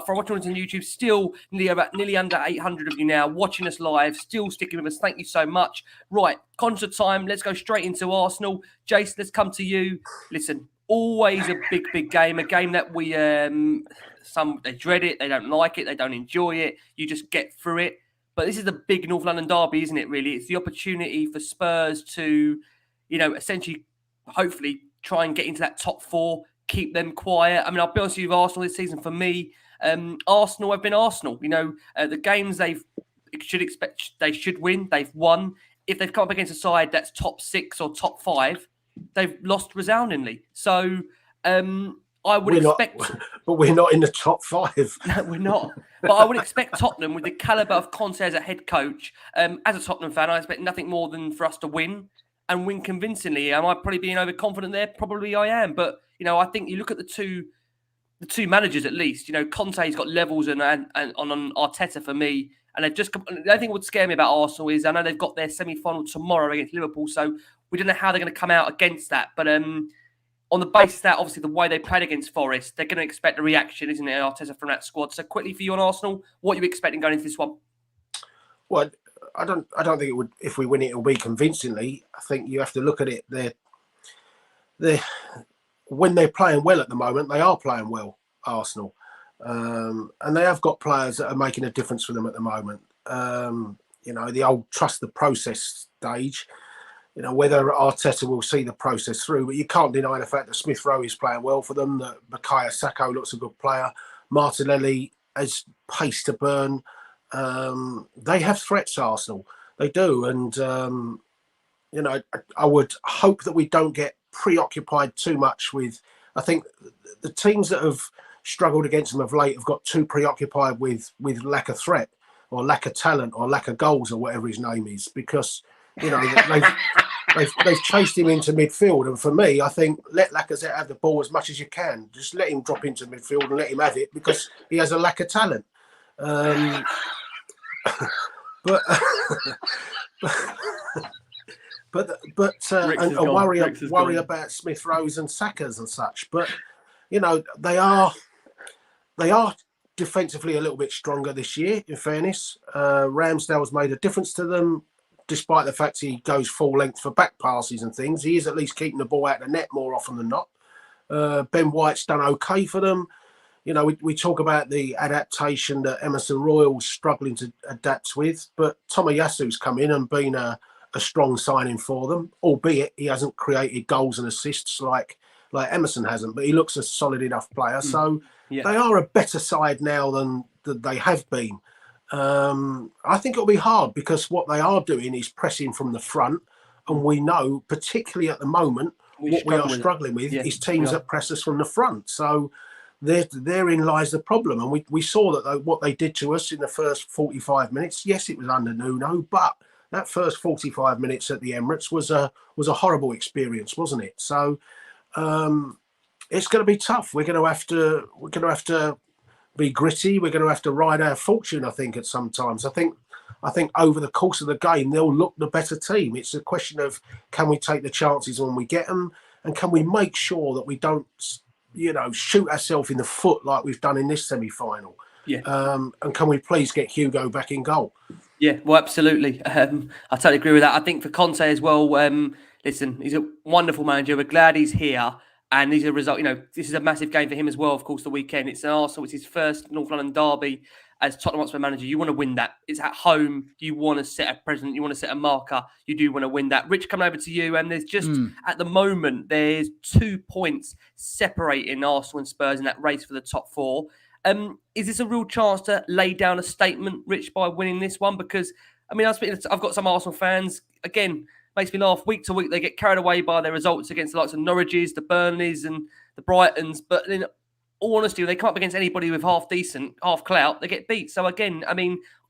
For watching us on YouTube, still nearly under 800 of you now watching us live, still sticking with us. Thank you so much. Right, conscious time. Let's go straight into Arsenal. Jace, let's come to you. Listen, always a big game, a game that we some they dread it, they don't like it, they don't enjoy it. You just get through it. But this is the big North London derby, isn't it? Really, it's the opportunity for Spurs to, essentially, hopefully, try and get into that top four. Keep them quiet. I mean, I'll be honest with you, Arsenal this season for me. Arsenal have been Arsenal. The games they should win, they've won. If they've come up against a side that's top 6 or top 5, they've lost resoundingly. So I would expect... But we're not in the top 5. No, we're not. But I would expect Tottenham, with the calibre of Conte as a head coach, as a Tottenham fan, I expect nothing more than for us to win, and win convincingly. Am I probably being overconfident there? Probably I am. But, I think you look at the two managers at least. Conte's got levels and on Arteta for me. And they've just... The only thing that would scare me about Arsenal is I know they've got their semi-final tomorrow against Liverpool, so we don't know how they're going to come out against that. But on the basis that, obviously, the way they played against Forest, they're going to expect a reaction, isn't it, Arteta, from that squad? So quickly for you on Arsenal, what are you expecting going into this one? Well, I don't think it would. If we win it, it'll be convincingly. I think you have to look at it. when they're playing well at the moment, they are playing well, Arsenal. And they have got players that are making a difference for them at the moment. The old trust the process stage, whether Arteta will see the process through, but you can't deny the fact that Smith Rowe is playing well for them, that Bukayo Saka looks a good player. Martinelli has pace to burn. They have threats, Arsenal. They do. And, I would hope that we don't get preoccupied too much with, I think the teams that have struggled against them of late have got too preoccupied with lack of threat or lack of talent or lack of goals or whatever his name is, because, they've chased him into midfield. And for me, I think let Lacazette have the ball as much as you can. Just let him drop into midfield and let him have it, because he has a lack of talent. But worry about Smith Rowe's and Saka's and such. But they are defensively a little bit stronger this year. In fairness, Ramsdale's made a difference to them, despite the fact he goes full length for back passes and things. He is at least keeping the ball out of the net more often than not. Ben White's done okay for them. We talk about the adaptation that Emerson Royal's struggling to adapt with, but Tomiyasu's come in and been a strong signing for them, albeit he hasn't created goals and assists like Emerson hasn't, but he looks a solid enough player. So they are a better side now than they have been. I think it'll be hard, because what they are doing is pressing from the front, and we know, particularly at the moment, what we are struggling with is teams that press us from the front. So therein lies the problem. And we saw that what they did to us in the first 45 minutes. Yes, it was under Nuno, but that first 45 minutes at the Emirates was a horrible experience, wasn't it? So it's going to be tough. We're going to have to be gritty. We're going to have to ride our fortune, I think, at some times. I think over the course of the game, they'll look the better team. It's a question of, can we take the chances when we get them, and can we make sure that we don't, shoot ourselves in the foot like we've done in this semi-final. Yeah. And can we please get Hugo back in goal? Yeah, well, absolutely. I totally agree with that. I think for Conte as well, listen, he's a wonderful manager. We're glad he's here. And these are result. This is a massive game for him as well, of course, the weekend. It's an Arsenal. It's his first North London derby as Tottenham Hotspur manager. You want to win that. It's at home. You want to set a precedent. You want to set a marker. You do want to win that. Rich, coming over to you. And there's just, at the moment, there's 2 points separating Arsenal and Spurs in that race for the top four. Is this a real chance to lay down a statement, Rich, by winning this one? Because, I've got some Arsenal fans, again, makes me laugh. Week to week, they get carried away by their results against the likes of Norwiches, the Burnleys and the Brightons. But in all honesty, when they come up against anybody with half decent, half clout, they get beat. So again,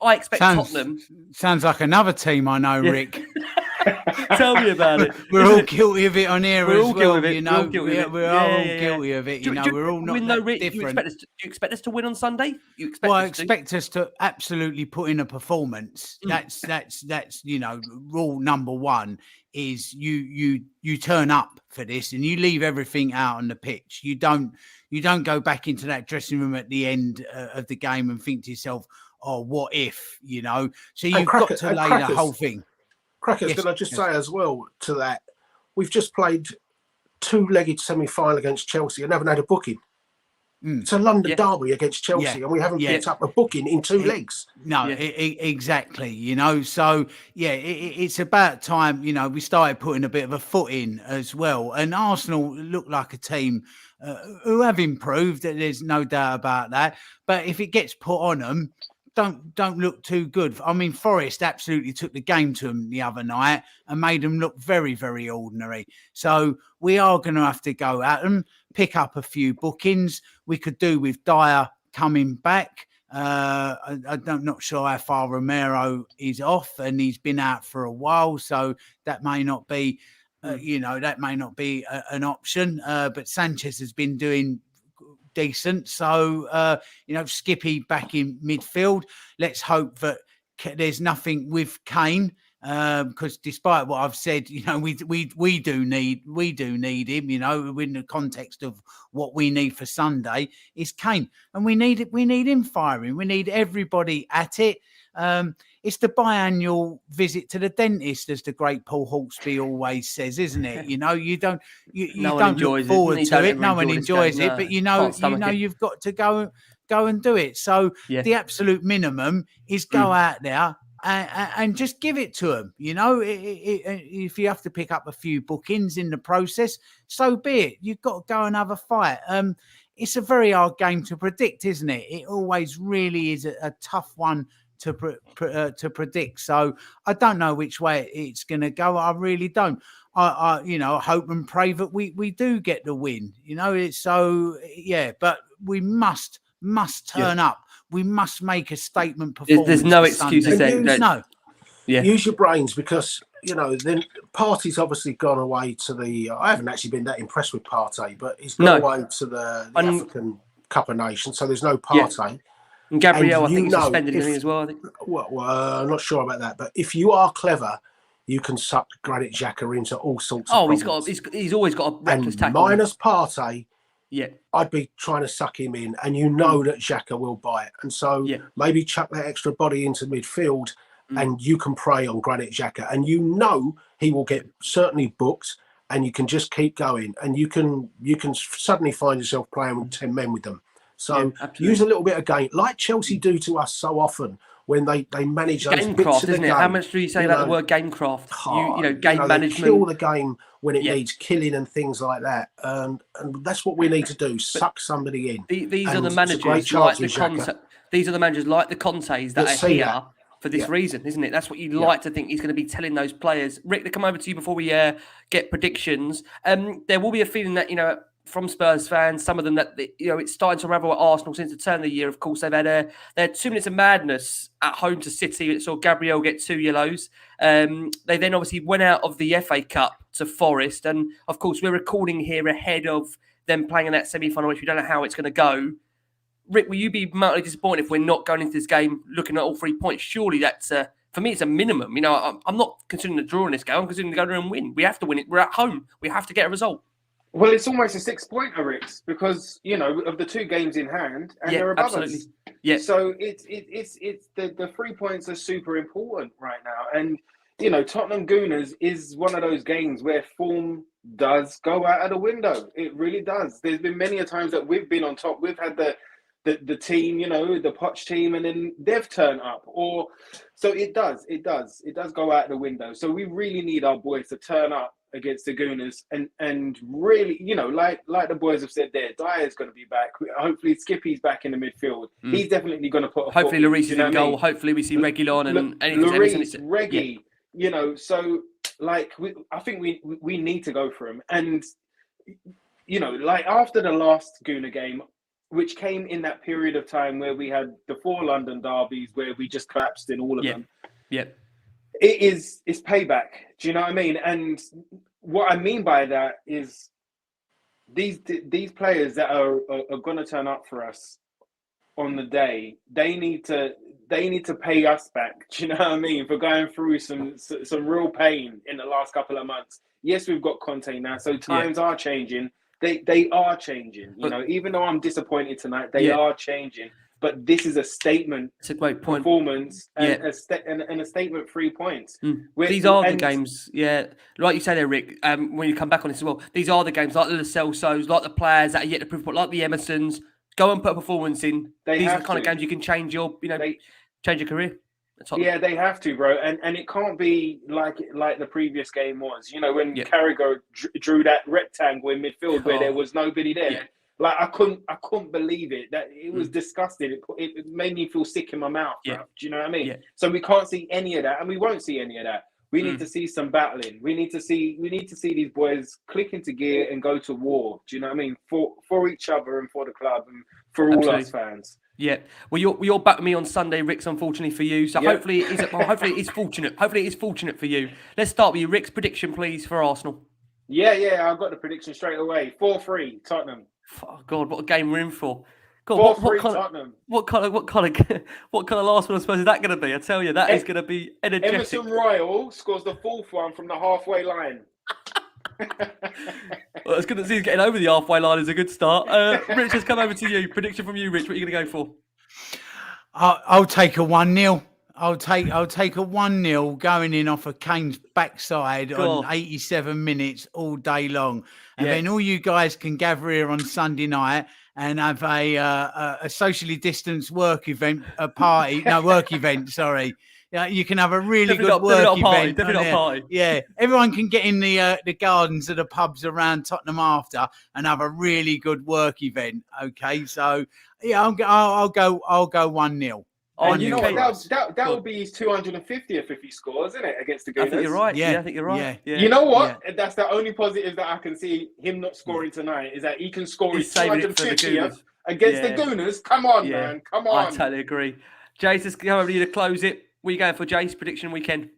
I expect Tottenham. Sounds like another team I know, Rick. Tell me about it. We're all guilty of it on here we're as all well. Guilty of it. We're all guilty of it. We're all not different. Do you expect us to win on Sunday? I expect us to absolutely put in a performance. That's rule number one is you turn up for this and you leave everything out on the pitch. You don't go back into that dressing room at the end of the game and think to yourself, oh, what if, So you've got to lay the whole thing. Crackers, can I just say as well to that, we've just played two-legged semi-final against Chelsea and haven't had a booking. It's a London derby against Chelsea, and we haven't picked up a booking in 2 legs. No, exactly. So it's about time. We started putting a bit of a foot in as well, and Arsenal look like a team who have improved. There's no doubt about that. But if it gets put on them, don't look too good. Forest absolutely took the game to them the other night and made them look very, very ordinary. So we are going to have to go at them, pick up a few bookings. We could do with Dyer coming back. I'm not sure how far Romero is off, and he's been out for a while, so that may not be, an option. But Sanchez has been doing decent. So, Skippy back in midfield. Let's hope that there's nothing with Kane, because despite what I've said, we do need him. In the context of what we need for Sunday is Kane, and we need him firing. We need everybody at it. it's the biannual visit to the dentist, as the great Paul Hawksby always says, isn't it? You know, you don't look forward to it. No one enjoys it, but you know you've got to go and do it. So the absolute minimum is go out there and just give it to them. You know, if you have to pick up a few bookings in the process, so be it. You've got to go and have a fight. It's a very hard game to predict, isn't it? It always really is a tough one to predict. So I don't know which way it's going to go. I really don't. I hope and pray that we do get the win. You know, it's so but we must turn up. We must make a statement performance. There's no excuses then. No. Use your brains, because then Partey's obviously gone away to the. I haven't actually been that impressed with Partey, but he's gone away to the African Cup of Nations, so there's no Partey. And Gabriel, I think, suspended him as well. I think. Well, I'm not sure about that, but if you are clever, you can suck Granit Xhaka into all sorts of problems. He's always got a reckless tackle. Minus Partey, I'd be trying to suck him in, and that Xhaka will bite. And so maybe chuck that extra body into midfield, and you can prey on Granit Xhaka, and he will get certainly booked, and you can just keep going, and you can suddenly find yourself playing with 10 men with them. So use a little bit of game, like Chelsea do to us so often when they manage those game bits craft, of the isn't game. It? How much do you say about the word game craft? Game management. Kill the game when it needs killing and things like that. And that's what we need to do, suck somebody in. These are the managers like the Conte. These are the managers like the Contes that are here for this reason, isn't it? That's what you'd like to think he's going to be telling those players. Rick, to come over to you before we get predictions. There will be a feeling that, from Spurs fans, some of them that it's starting to unravel at Arsenal since the turn of the year. Of course, they've had 2 minutes of madness at home to City. It saw Gabriel get 2 yellows. They then obviously went out of the FA Cup to Forest, and of course we're recording here ahead of them playing in that semi-final, which we don't know how it's going to go. Rick, will you be mildly disappointed if we're not going into this game looking at all 3 points? Surely that's for me, it's a minimum. I'm not considering a draw in this game. I'm considering to go there and win. We have to win it. We're at home. We have to get a result. Well, it's almost a 6-pointer, Ricks, because of the 2 games in hand, and they're above us. Yeah. So it's the 3 points are super important right now, and Tottenham Gooners is one of those games where form does go out of the window. It really does. There's been many a times that we've been on top. We've had the team, the TOTCHE team, and then they've turned up. So it does go out the window. So we really need our boys to turn up against the Gooners and really, like the boys have said there, Dyer's going to be back. Hopefully Skippy's back in the midfield. He's definitely going to put hopefully Lloris is in goal. Hopefully we see Reguilon and Lloris, Reggie, so I think we need to go for him. And after the last Gooner game, which came in that period of time where we had the 4 London derbies where we just collapsed in all of them. It's payback. Do you know what I mean? And what I mean by that is these players that are going to turn up for us on the day, they need to pay us back. Do you know what I mean? For going through some real pain in the last couple of months. Yes, we've got Conte now, so times are changing. They are changing. Even though I'm disappointed tonight, they are changing. But this is a statement. It's a great point. Performance and a statement 3 points. These are the games, like you say there, Rick. When you come back on this as well, these are the games like the Lo Celsos, like the players that are yet to prove, like the Emersons. Go and put a performance in. These are the kind of games you can change your, change your career. Yeah, they have to, bro, and it can't be like the previous game was. When Carragher drew that rectangle in midfield where there was nobody there. Yeah. Like I couldn't believe it. That it was disgusting. It made me feel sick in my mouth. Bro. Do you know what I mean? Yeah. So we can't see any of that, and we won't see any of that. We need to see some battling. We need to see these boys click into gear and go to war. Do you know what I mean? For each other and for the club and for all us fans. Yeah. Well, you're back with me on Sunday, Rick's, unfortunately for you. So hopefully it is fortunate. Hopefully it is fortunate for you. Let's start with you, Rick's prediction, please, for Arsenal. Yeah. I've got the prediction straight away. 4-3 Tottenham. Oh God, what a game we're in for! God, what kind of last one, I suppose, is that going to be? I tell you, that is going to be energetic. Emerson Royal scores the 4th one from the halfway line. Well, it's good to see he's getting over the halfway line is a good start. Rich, let's come over to you. Prediction from you, Rich. What are you going to go for? I'll take a 1-0. I'll take a 1-0 going in off of Kane's backside on 87 minutes all day long, and then all you guys can gather here on Sunday night and have a socially distanced work event, work event. Sorry. Yeah, you can have a really good work event. Definitely not a party. Yeah, everyone can get in the gardens of the pubs around Tottenham after and have a really good work event. Okay, so yeah, I'll go 1-0. Oh, you know what? That would be his 250th if he scores, isn't it, against the Gooners? I think you're right. Yeah, I think you're right. Yeah. You know what? Yeah. That's the only positive that I can see him not scoring tonight is that he can score his 250th against the Gooners. Come on, man. Come on. I totally agree. Jace, let's go over to you to close it. What are you going for, Jace? Prediction weekend?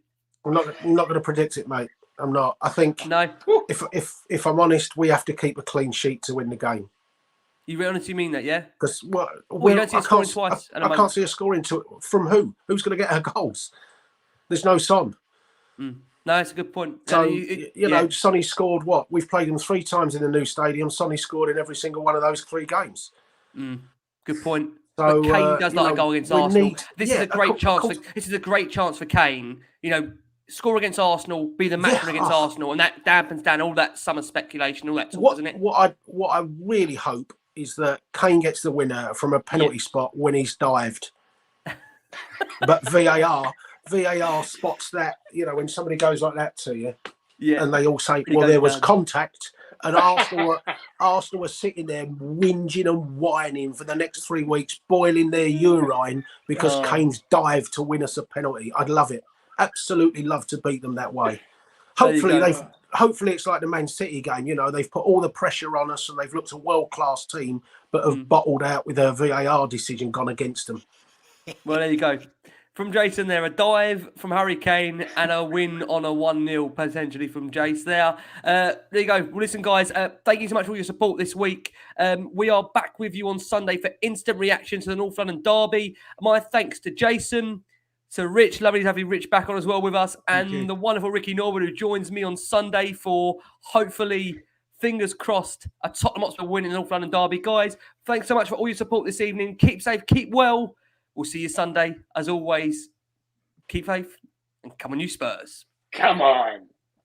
I'm not going to predict it, mate. I'm not. I think if I'm honest, we have to keep a clean sheet to win the game. You honestly mean that, yeah? Because you don't see us scoring twice. I can't see us scoring from who? Who's going to get our goals? There's no Son. No, that's a good point. So, you know, Sonny scored what? We've played him 3 times in the new stadium. Sonny scored in every single one of those 3 games. Good point. So, but Kane does like a goal against Arsenal. This is a great chance. This is a great chance for Kane. You know, score against Arsenal, be the match against Arsenal, and that dampens down all that summer speculation, all that talk, isn't it? What I really hope is that Kane gets the winner from a penalty spot when he's dived. But VAR spots that, you know, when somebody goes like that to you, and they all say, well, there was contact, and Arsenal are sitting there whinging and whining for the next 3 weeks, boiling their urine because Kane's dived to win us a penalty. I'd love it. Absolutely love to beat them that way. Hopefully it's like the Man City game. You know, they've put all the pressure on us and they've looked a world-class team, but have bottled out with a VAR decision gone against them. Well, there you go. From Jason there, a dive from Harry Kane and a win on a 1-0 potentially from Jace there. There you go. Well, listen, guys, thank you so much for your support this week. We are back with you on Sunday for instant reaction to the North London derby. My thanks to Jason. So, Rich, lovely to have you, Rich, back on as well with us. And the wonderful Ricky Norwood, who joins me on Sunday for, hopefully, fingers crossed, a Tottenham Hotspur win in the North London derby. Guys, thanks so much for all your support this evening. Keep safe, keep well. We'll see you Sunday. As always, keep faith and come on, you Spurs. Come on.